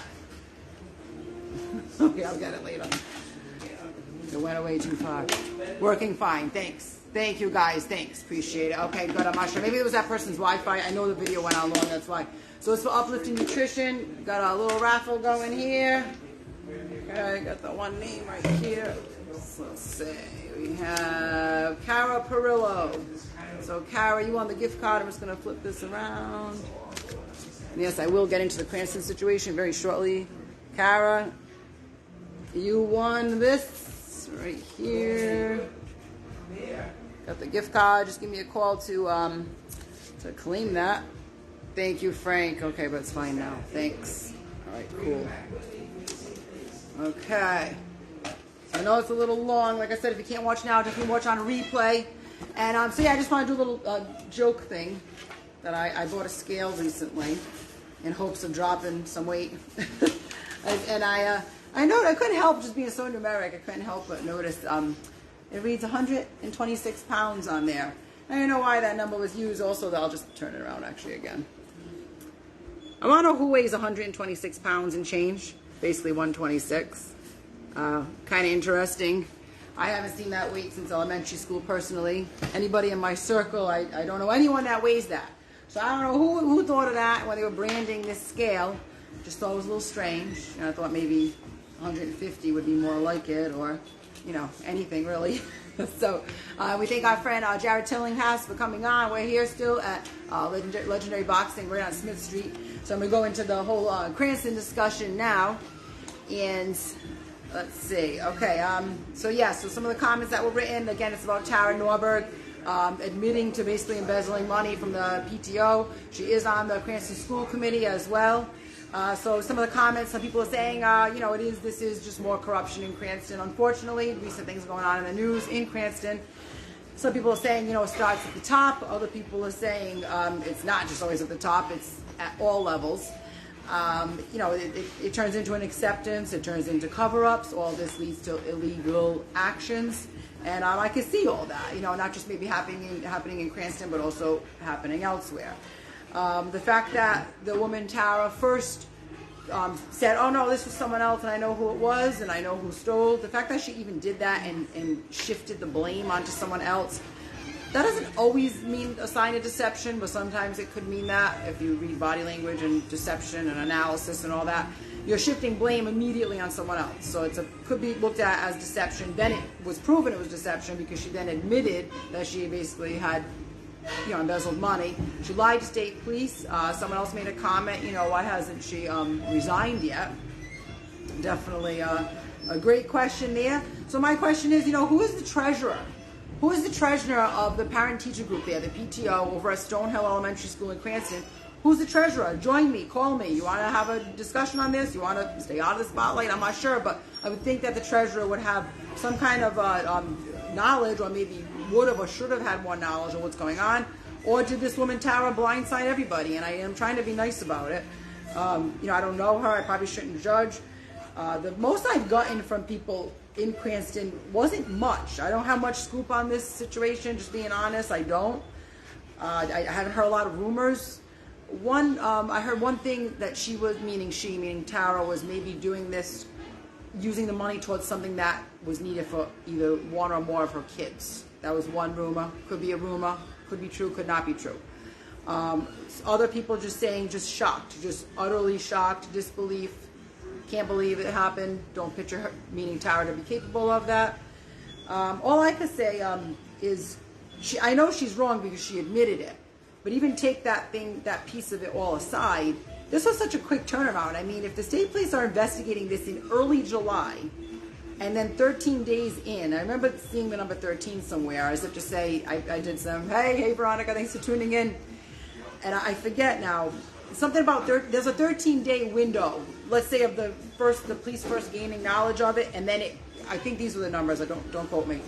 Okay, I'll get it later. It went away too far. Working fine. Thanks. Thank you, guys. Thanks. Appreciate it. Okay, good. I'm not sure. Maybe it was that person's Wi-Fi. I know the video went on long. That's why. So it's for Uplifting Nutrition. Got a little raffle going here. Okay, got the one name right here. So let's see. We have Cara Perillo. So Cara, you won the gift card. I'm just going to flip this around. And yes, I will get into the Cranston situation very shortly. Cara, you won this right here. Got the gift card. Just give me a call to claim that. Thank you, Frank. Okay, but it's fine now. Thanks. All right, cool. Okay. So I know it's a little long. Like I said, if you can't watch now, definitely watch on replay. And so yeah, I just want to do a little joke thing that I bought a scale recently in hopes of dropping some weight. And I know I couldn't help just being so numeric. I couldn't help but notice it reads 126 pounds on there. I don't know why that number was used. Also, I'll just turn it around actually again. I want to know who weighs 126 pounds and change. Basically 126. Kind of interesting. I haven't seen that weight since elementary school personally. Anybody in my circle, I don't know anyone that weighs that. So I don't know who thought of that when they were branding this scale. Just thought it was a little strange. And I thought maybe 150 would be more like it, or anything really. So we thank our friend Jarrod Tillinghast for coming on. We're here still at Legendary Boxing right on Smith Street. So I'm going to go into the whole Cranston discussion now. And let's see. Okay. So some of the comments that were written, again, it's about Tera Norberg admitting to basically embezzling money from the PTO. She is on the Cranston School Committee as well. So some of the comments, some people are saying, this is just more corruption in Cranston. Unfortunately, recent things going on in the news in Cranston. Some people are saying, it starts at the top. Other people are saying it's not just always at the top. It's at all levels. It turns into an acceptance. It turns into cover-ups. All this leads to illegal actions. And I can see all that, not just maybe happening in Cranston, but also happening elsewhere. The fact that the woman Tara first said, oh no, this was someone else and I know who it was and I know who stole. The fact that she even did that and shifted the blame onto someone else, that doesn't always mean a sign of deception, but sometimes it could mean that. If you read body language and deception and analysis and all that, you're shifting blame immediately on someone else. So it could be looked at as deception. Then it was proven it was deception because she then admitted that she basically had embezzled money. She lied to state police. Someone else made a comment, why hasn't she resigned yet? Definitely a great question there. So my question is, who is the treasurer? Who is the treasurer of the parent-teacher group there, the PTO, over at Stonehill Elementary School in Cranston? Who's the treasurer? Join me, call me. You want to have a discussion on this? You want to stay out of the spotlight? I'm not sure, but I would think that the treasurer would have some kind of knowledge, or maybe would have or should have had more knowledge of what's going on. Or did this woman Tara blindside everybody? And I am trying to be nice about it. I don't know her. I probably shouldn't judge. The most I've gotten from people in Cranston wasn't much. I don't have much scoop on this situation, just being honest. I don't. I haven't heard a lot of rumors. I heard one thing that she was, meaning Tara, was maybe doing this, using the money towards something that was needed for either one or more of her kids. That was one rumor. Could be a rumor. Could be true. Could not be true. Other people just saying, just shocked, just utterly shocked, disbelief. Can't believe it happened. Don't picture her, meaning Tara, to be capable of that. All I can say is, I know she's wrong because she admitted it. But even take that piece of it all aside, this was such a quick turnaround. I mean, if the state police are investigating this in early July, and then 13 days in, I remember seeing the number 13 somewhere, as if to say, I did some, hey Veronica, thanks for tuning in. And I forget now, something about, there's a 13-day window, let's say, of the police first gaining knowledge of it, and then I think these were the numbers, don't quote me.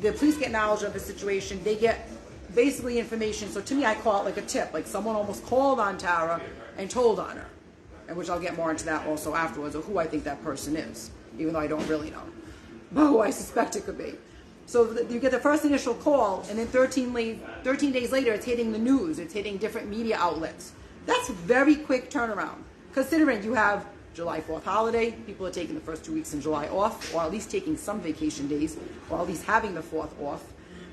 The police get knowledge of the situation, they get basically information. So to me, I call it like a tip. Like someone almost called on Tara and told on her, and which I'll get more into that also afterwards, of who I think that person is, even though I don't really know, but who I suspect it could be. So you get the first initial call, and then 13 days later, it's hitting the news. It's hitting different media outlets. That's a very quick turnaround, considering you have July 4th holiday. People are taking the first 2 weeks in July off, or at least taking some vacation days, or at least having the 4th off.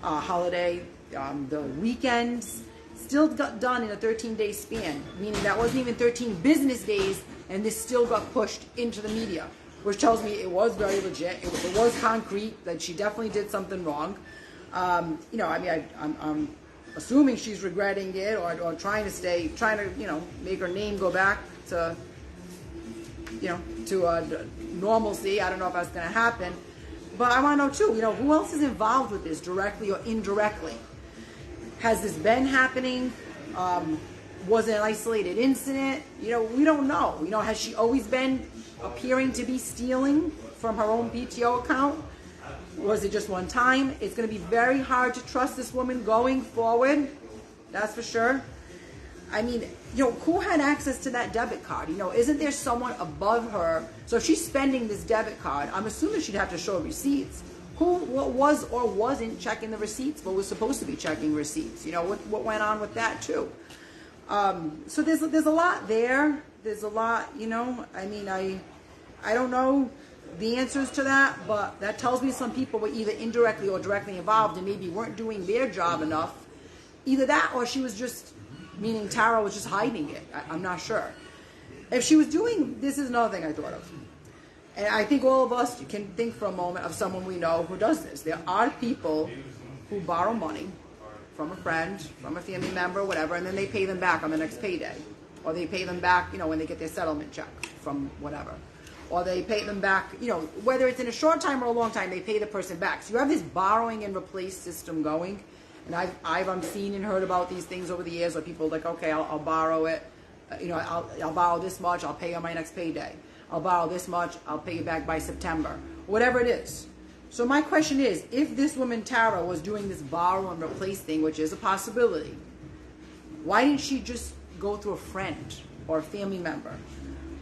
Holiday, the weekends, still got done in a 13-day span, meaning that wasn't even 13 business days, and this still got pushed into the media, which tells me it was very legit. It was concrete, that she definitely did something wrong. I'm assuming she's regretting it, or trying to make her name go back to normalcy. I don't know if that's going to happen. But I want to know too, who else is involved with this, directly or indirectly? Has this been happening? Was it an isolated incident? We don't know. Has she always been appearing to be stealing from her own PTO account? Was it just one time? It's going to be very hard to trust this woman going forward. That's for sure. I mean, who had access to that debit card? Isn't there someone above her? So if she's spending this debit card, I'm assuming she'd have to show receipts. What was or wasn't checking the receipts? But was supposed to be checking receipts? What went on with that too? So there's a lot there. There's a lot, I mean, I don't know the answers to that, but that tells me some people were either indirectly or directly involved and maybe weren't doing their job enough. Either that, or she was just, meaning Tara was just hiding it. I'm not sure. If she was doing, this is another thing I thought of. And I think all of us can think for a moment of someone we know who does this. There are people who borrow money from a friend, from a family member, whatever, and then they pay them back on the next payday. Or they pay them back, when they get their settlement check from whatever. Or they pay them back, whether it's in a short time or a long time, they pay the person back. So you have this borrowing and replace system going. And I've seen and heard about these things over the years where people are like, okay, I'll borrow it. I'll borrow this much, I'll pay on my next payday. I'll borrow this much, I'll pay you back by September. Whatever it is. So my question is, if this woman Tara was doing this borrow and replace thing, which is a possibility, why didn't she just go through a friend or a family member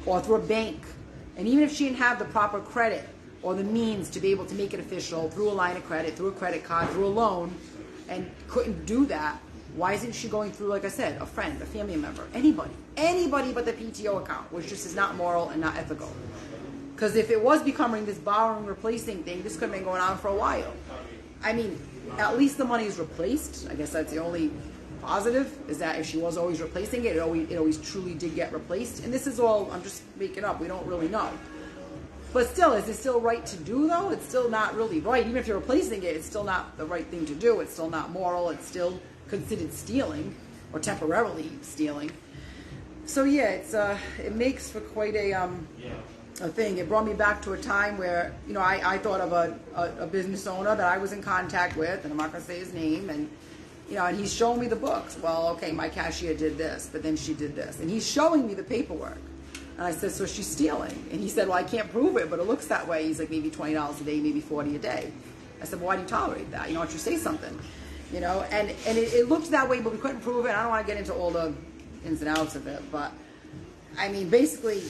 or through a bank? And even if she didn't have the proper credit or the means to be able to make it official through a line of credit, through a credit card, through a loan, and couldn't do that, why isn't she going through, like I said, a friend, a family member, anybody but the PTO account, which just is not moral and not ethical? Because if it was becoming this borrowing, replacing thing, this could have been going on for a while. I mean, at least the money is replaced. I guess that's the only positive, is that if she was always replacing it, it always truly did get replaced. And this is all, I'm just making up, we don't really know. But still, is it still right to do, though? It's still not really right. Even if you're replacing it, it's still not the right thing to do. It's still not moral. It's still considered stealing, or temporarily stealing. So yeah, it makes for quite a thing. It brought me back to a time where, I thought of a business owner that I was in contact with, and I'm not going to say his name, and and he's showing me the books. Well, okay, my cashier did this, but then she did this, and he's showing me the paperwork. And I said, so she's stealing. And he said, well, I can't prove it, but it looks that way. He's like, maybe $20 a day, maybe $40 a day. I said, well, why do you tolerate that? Why don't you say something? And it looked that way, but we couldn't prove it. I don't want to get into all the ins and outs of it, but I mean, basically,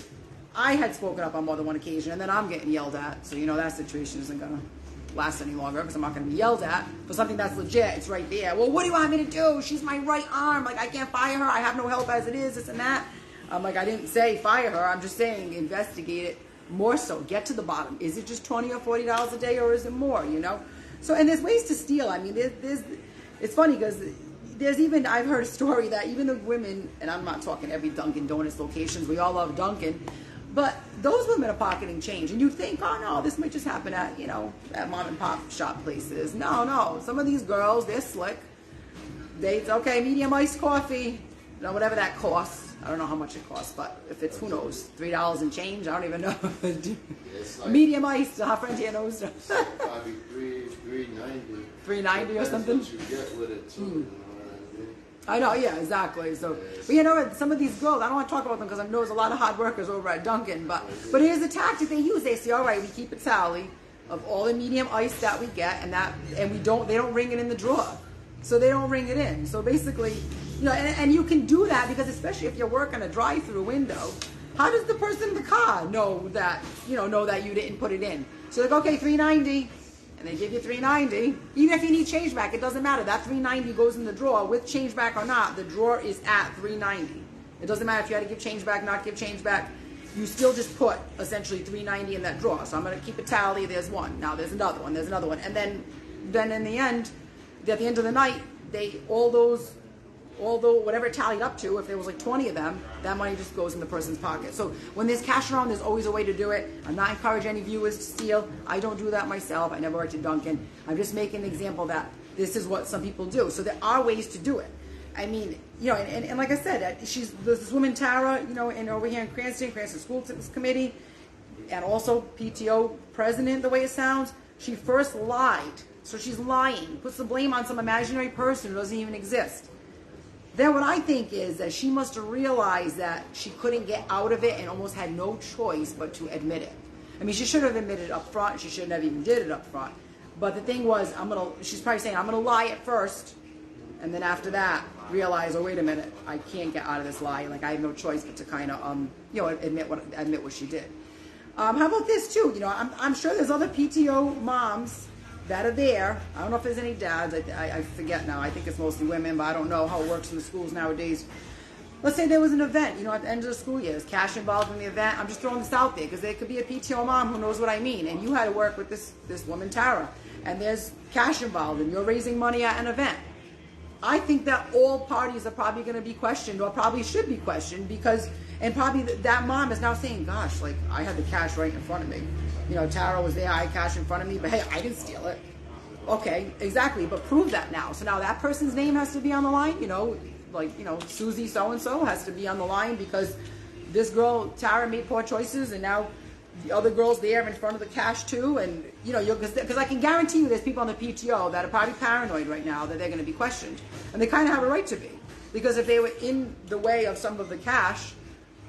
I had spoken up on more than one occasion, and then I'm getting yelled at. So, that situation isn't going to last any longer, because I'm not going to be yelled at for something that's legit. It's right there. Well, what do you want me to do? She's my right arm. Like, I can't fire her. I have no help as it is, this and that. I'm like, I didn't say fire her. I'm just saying investigate it more so. Get to the bottom. Is it just $20 or $40 a day, or is it more, So, and there's ways to steal. I mean, it's funny because I've heard a story that even the women, and I'm not talking every Dunkin' Donuts locations, we all love Dunkin', but those women are pocketing change. And you think, oh no, this might just happen at, at mom and pop shop places. No. Some of these girls, they're slick. It's okay, medium iced coffee, whatever that costs. I don't know how much it costs, but if it's, who knows, $3 and change, I don't even know. Like medium iced, our friend here knows. Probably $3.90. $3.90 or something? What you get with it, too, you know what I know, yeah, exactly. So, but some of these girls, I don't want to talk about them because I know there's a lot of hard workers over at Dunkin', but here's the tactic they use. They say, all right, we keep a tally of all the medium ice that we get, and they don't ring it in the drawer. so they don't ring it in. So basically, you know, and you can do that because especially if you're working a drive-through window, how does the person in the car know that you didn't put it in? So like, okay, $3.90, and they give you $3.90. Even if you need change back, it doesn't matter. That $3.90 goes in the drawer with change back or not. The drawer is at $3.90. It doesn't matter if you had to give change back, not give change back. You still just put essentially $3.90 in that drawer. So I'm going to keep a tally. There's one. Now there's another one. There's another one. And then in the end, at the end of the night, whatever it tallied up to, if there was like 20 of them, that money just goes in the person's pocket. So when there's cash around, there's always a way to do it. I'm not encouraging any viewers to steal. I don't do that myself. I never worked at Dunkin'. I'm just making an example that this is what some people do. So there are ways to do it. I mean, you know, and like I said, there's this woman, Tera, you know, and over here in Cranston School Committee, and also PTO president, the way it sounds, she first lied. So she's lying, puts the blame on some imaginary person who doesn't even exist. Then what I think is that she must have realized that she couldn't get out of it and almost had no choice but to admit it. I mean, she should have admitted it up front. She shouldn't have even did it up front. But the thing was, she's probably saying, I'm going to lie at first. And then after that, realize, oh, wait a minute, I can't get out of this lie. Like, I have no choice but to kind of, admit what she did. How about this, too? You know, I'm sure there's other PTO moms that are there. I don't know if there's any dads. I forget now. I think it's mostly women, but I don't know how it works in the schools nowadays. Let's say there was an event, you know, at the end of the school year. There's cash involved in the event. I'm just throwing this out there because there could be a PTO mom who knows what I mean. And you had to work with this woman, Tera. And there's cash involved and you're raising money at an event. I think that all parties are probably going to be questioned, or probably should be questioned, because, and probably that mom is now saying, gosh, like, I had the cash right in front of me. You know, Tera was there, I had cash in front of me, but hey, I didn't steal it. Okay, exactly, but prove that now. So now that person's name has to be on the line, you know, like, you know, Susie so-and-so has to be on the line because this girl, Tera, made poor choices, and now the other girl's there in front of the cash too, and you know, because I can guarantee you there's people on the PTO that are probably paranoid right now that they're going to be questioned, and they kind of have a right to be, because if they were in the way of some of the cash,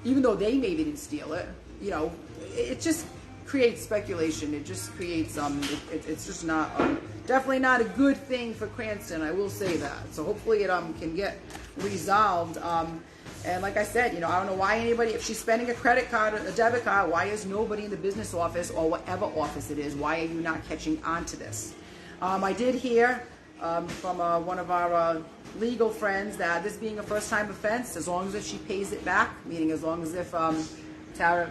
even though they maybe didn't steal it, you know, it just creates speculation. It just creates it's just not definitely not a good thing for Cranston. I will say that. So hopefully it can get resolved. And like I said, you know, I don't know why anybody, if she's spending a credit card, a debit card, why is nobody in the business office or whatever office it is, why are you not catching on to this? I did hear from one of our legal friends that this being a first-time offense, as long as if she pays it back, meaning as long as if Tera,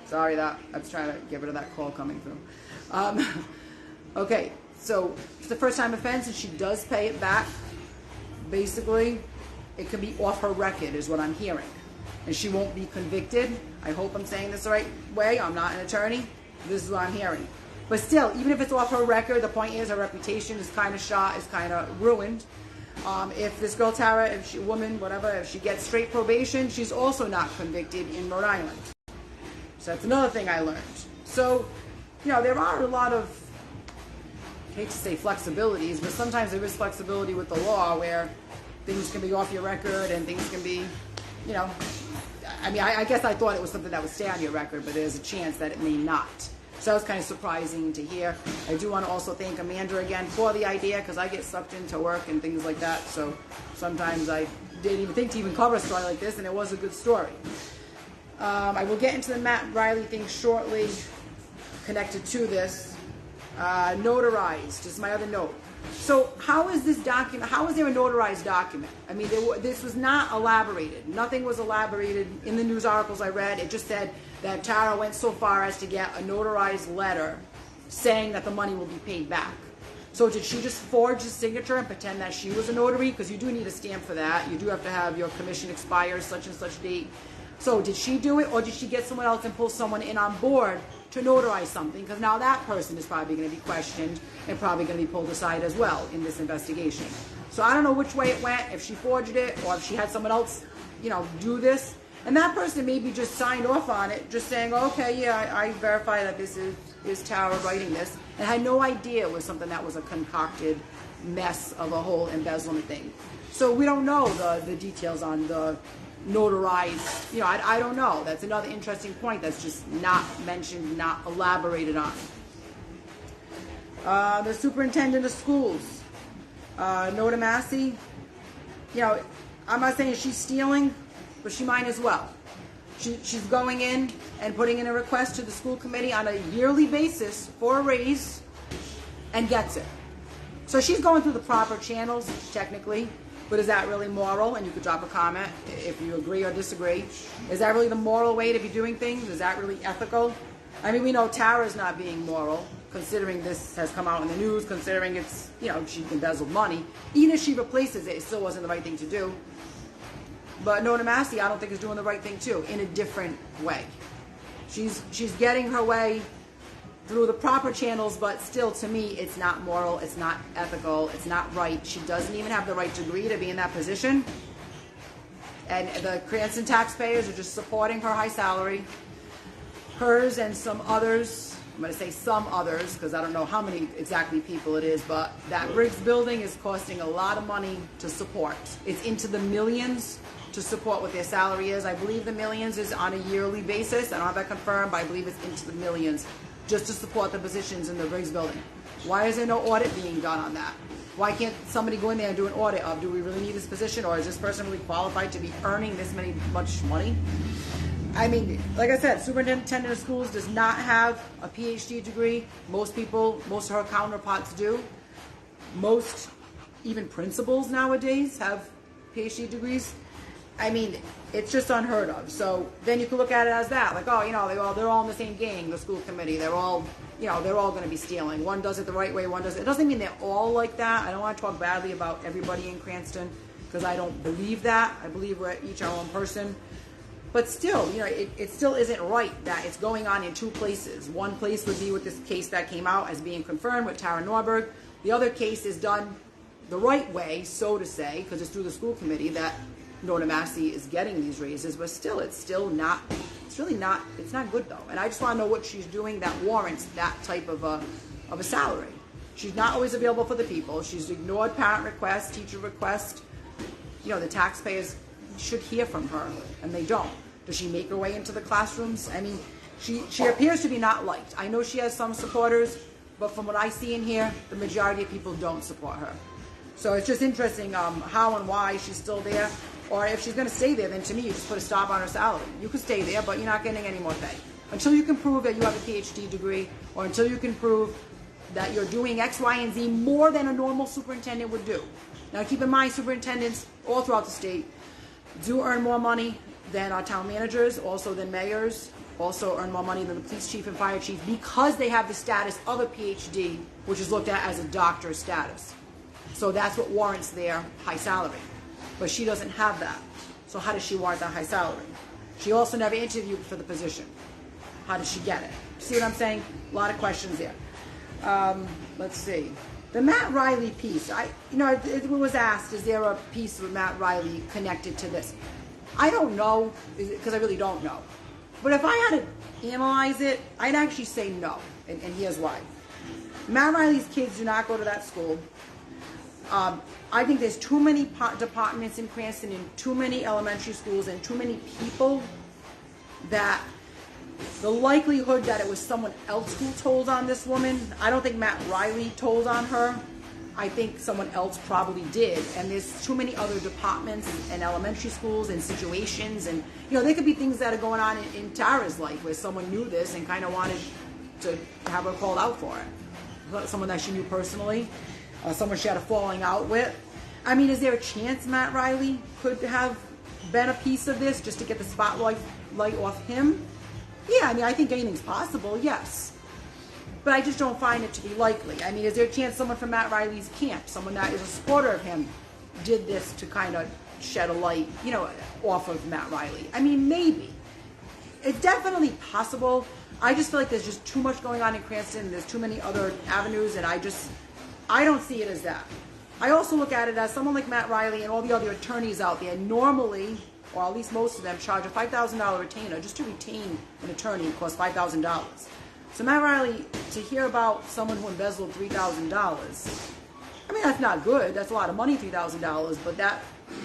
sorry that, I was trying to get rid of that call coming through. Okay, so it's the first-time offense and she does pay it back. Basically, it could be off her record is what I'm hearing. And she won't be convicted. I hope I'm saying this the right way. I'm not an attorney. This is what I'm hearing. But still, even if it's off her record, the point is her reputation is kind of shot, is kind of ruined. If this girl, Tera, if she, woman, whatever, if she gets straight probation, she's also not convicted in Rhode Island. So that's another thing I learned. So, you know, there are a lot of, I hate to say flexibilities, but sometimes there is flexibility with the law where things can be off your record and things can be, you know, I mean, I guess I thought it was something that would stay on your record, but there's a chance that it may not. So that was kind of surprising to hear. I do want to also thank Amanda again for the idea, because I get sucked into work and things like that. So sometimes I didn't even think to even cover a story like this, and it was a good story. I will get into the Matt Riley thing shortly connected to this. Notarized, just my other note. So how is this document, how is there a notarized document? I mean, this was not elaborated. Nothing was elaborated in the news articles I read. It just said that Tera went so far as to get a notarized letter saying that the money will be paid back. So did she just forge his signature and pretend that she was a notary? Because you do need a stamp for that. You do have to have your commission expire such and such date. So did she do it, or did she get someone else and pull someone in on board to notarize something? Because now that person is probably going to be questioned and probably going to be pulled aside as well in this investigation. So I don't know which way it went, if she forged it or if she had someone else, you know, do this. And that person maybe just signed off on it, just saying, oh, okay, yeah, I verify that this is Tera writing this, and had no idea it was something that was a concocted mess of a whole embezzlement thing. So we don't know the details on the notarized, you know, I don't know. That's another interesting point that's just not mentioned, not elaborated on. The superintendent of schools, Noda Massey. You know, I'm not saying she's stealing, but she might as well. She's going in and putting in a request to the school committee on a yearly basis for a raise and gets it. So she's going through the proper channels, technically, but is that really moral? And you could drop a comment if you agree or disagree. Is that really the moral way to be doing things? Is that really ethical? I mean, we know Tara's not being moral, considering this has come out in the news, considering it's, you know, she embezzled money. Even if she replaces it, it still wasn't the right thing to do. But Noda Massey, I don't think, is doing the right thing too, in a different way. She's getting her way through the proper channels, but still, to me, it's not moral, it's not ethical, it's not right. She doesn't even have the right degree to be in that position. And the Cranston taxpayers are just supporting her high salary. Hers and some others, I'm going to say some others, because I don't know how many exactly people it is, but that Briggs building is costing a lot of money to support. It's into the millions to support what their salary is. I believe the millions is on a yearly basis. I don't have that confirmed, but I believe it's into the millions just to support the positions in the Briggs building. Why is there no audit being done on that? Why can't somebody go in there and do an audit of, do we really need this position, or is this person really qualified to be earning this much money? I mean, like I said, superintendent of schools does not have a PhD degree. Most of her counterparts do. Most, even principals nowadays, have PhD degrees. I mean, it's just unheard of. So then you can look at it as that, like, oh, you know, they're all in the same gang, the school committee. They're all, you know, they're all going to be stealing. One does it the right way, one does it. It doesn't mean they're all like that. I don't want to talk badly about everybody in Cranston, because I don't believe that. I believe we're each our own person. But still, you know, it still isn't right that it's going on in two places. One place would be with this case that came out as being confirmed with Tera Norberg. The other case is done the right way, so to say, because it's through the school committee that Noda Massey is getting these raises. But still, it's not good though. And I just want to know what she's doing that warrants that type of a salary. She's not always available for the people. She's ignored parent requests, teacher requests. You know, the taxpayers should hear from her, and they don't. Does she make her way into the classrooms? I mean, she appears to be not liked. I know she has some supporters, but from what I see in here, the majority of people don't support her. So it's just interesting how and why she's still there. Or if she's going to stay there, then to me, you just put a stop on her salary. You could stay there, but you're not getting any more pay. Until you can prove that you have a PhD degree, or until you can prove that you're doing X, Y, and Z more than a normal superintendent would do. Now keep in mind, superintendents all throughout the state do earn more money than our town managers, also than mayors, also earn more money than the police chief and fire chief, because they have the status of a PhD, which is looked at as a doctor's status. So that's what warrants their high salary. But she doesn't have that. So how does she warrant that high salary? She also never interviewed for the position. How did she get it? See what I'm saying? A lot of questions there. Let's see. The Matt Riley piece, it was asked, is there a piece with Matt Riley connected to this? I don't know, because I really don't know. But if I had to analyze it, I'd actually say no, and here's why. Matt Riley's kids do not go to that school. I think there's too many departments in Cranston, and too many elementary schools, and too many people that the likelihood that it was someone else who told on this woman, I don't think Matt Riley told on her. I think someone else probably did. And there's too many other departments and elementary schools and situations. And, you know, there could be things that are going on in Tara's life where someone knew this and kind of wanted to have her called out for it. Someone that she knew personally, someone she had a falling out with. I mean, is there a chance Matt Riley could have been a piece of this just to get the spotlight off him? Yeah, I mean, I think anything's possible, yes. But I just don't find it to be likely. I mean, is there a chance someone from Matt Riley's camp, someone that is a supporter of him, did this to kind of shed a light, you know, off of Matt Riley? I mean, maybe. It's definitely possible. I just feel like there's just too much going on in Cranston. There's too many other avenues, and I don't see it as that. I also look at it as someone like Matt Riley and all the other attorneys out there normally, or at least most of them, charge a $5,000 retainer. Just to retain an attorney costs $5,000. So Matt Riley, to hear about someone who embezzled $3,000, I mean, that's not good. That's a lot of money, $3,000. But that,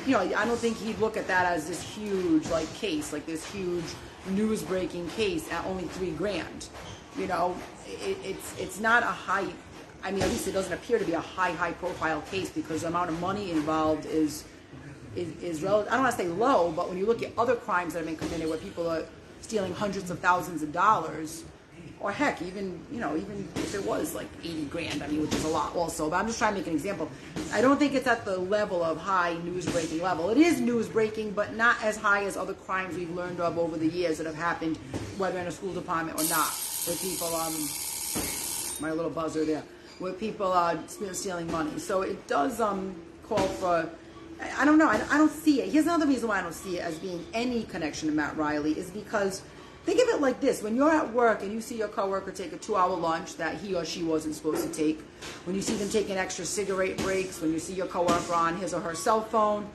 you know, I don't think he'd look at that as this huge, like, case, like this huge news-breaking case at only $3,000. You know, it's not a high I mean, at least it doesn't appear to be a high profile case because the amount of money involved is relative. I don't want to say low, but when you look at other crimes that have been committed where people are stealing hundreds of thousands of dollars, or heck, even if it was like 80 grand, I mean, which is a lot also, but I'm just trying to make an example. I don't think it's at the level of high news breaking level. It is news breaking, but not as high as other crimes we've learned of over the years that have happened, whether in a school department or not, where people, my little buzzer there, where people are stealing money. So it does call for, I don't know, I don't see it. Here's another reason why I don't see it as being any connection to Matt Riley is because, think of it like this. When you're at work and you see your coworker take a 2-hour lunch that he or she wasn't supposed to take, when you see them taking extra cigarette breaks, when you see your coworker on his or her cell phone,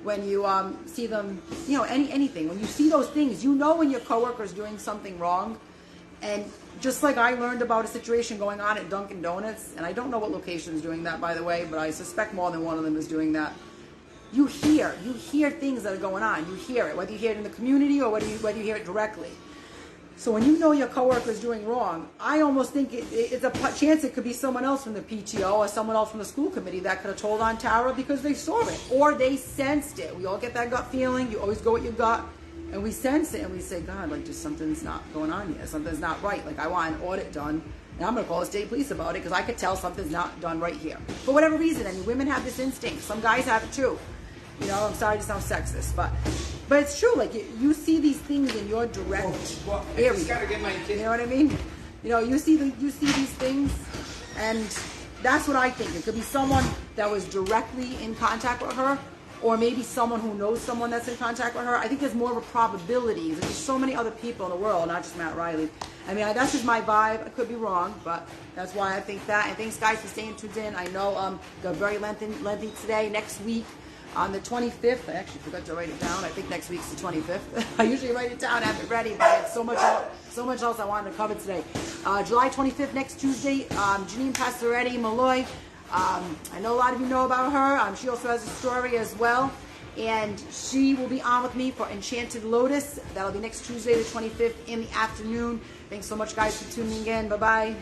when you see them, anything. When you see those things, you know when your coworker is doing something wrong. And just like I learned about a situation going on at Dunkin' Donuts, and I don't know what location is doing that, by the way, but I suspect more than one of them is doing that. You hear things that are going on. You hear it, whether you hear it in the community or whether you hear it directly. So when you know your coworker is doing wrong, I almost think it's a chance it could be someone else from the PTO or someone else from the school committee that could have told on Tara because they saw it or they sensed it. We all get that gut feeling. You always go with your gut, and we sense it and we say, God, like just something's not going on here. Something's not right. Like I want an audit done, and I'm going to call the state police about it because I could tell something's not done right here. For whatever reason, I mean, women have this instinct. Some guys have it too. I'm sorry to sound sexist, but it's true. Like you see these things in your direct area. I just gotta get my kid. You know what I mean? You see these things, and that's what I think. It could be someone that was directly in contact with her, or maybe someone who knows someone that's in contact with her. I think there's more of a probability. There's so many other people in the world, not just Matt Riley. I mean, that's just my vibe. I could be wrong, but that's why I think that. And thanks, guys, for staying tuned in. I know they're very lengthy today. Next week, on the 25th, I actually forgot to write it down. I think next week's the 25th. I usually write it down, have it ready, but I had so much else I wanted to cover today. July 25th, next Tuesday, Janine Passaretti Malloy. I know a lot of you know about her. She also has a story as well. And she will be on with me for Enchanted Lotus. That'll be next Tuesday, the 25th in the afternoon. Thanks so much, guys, for tuning in. Bye-bye.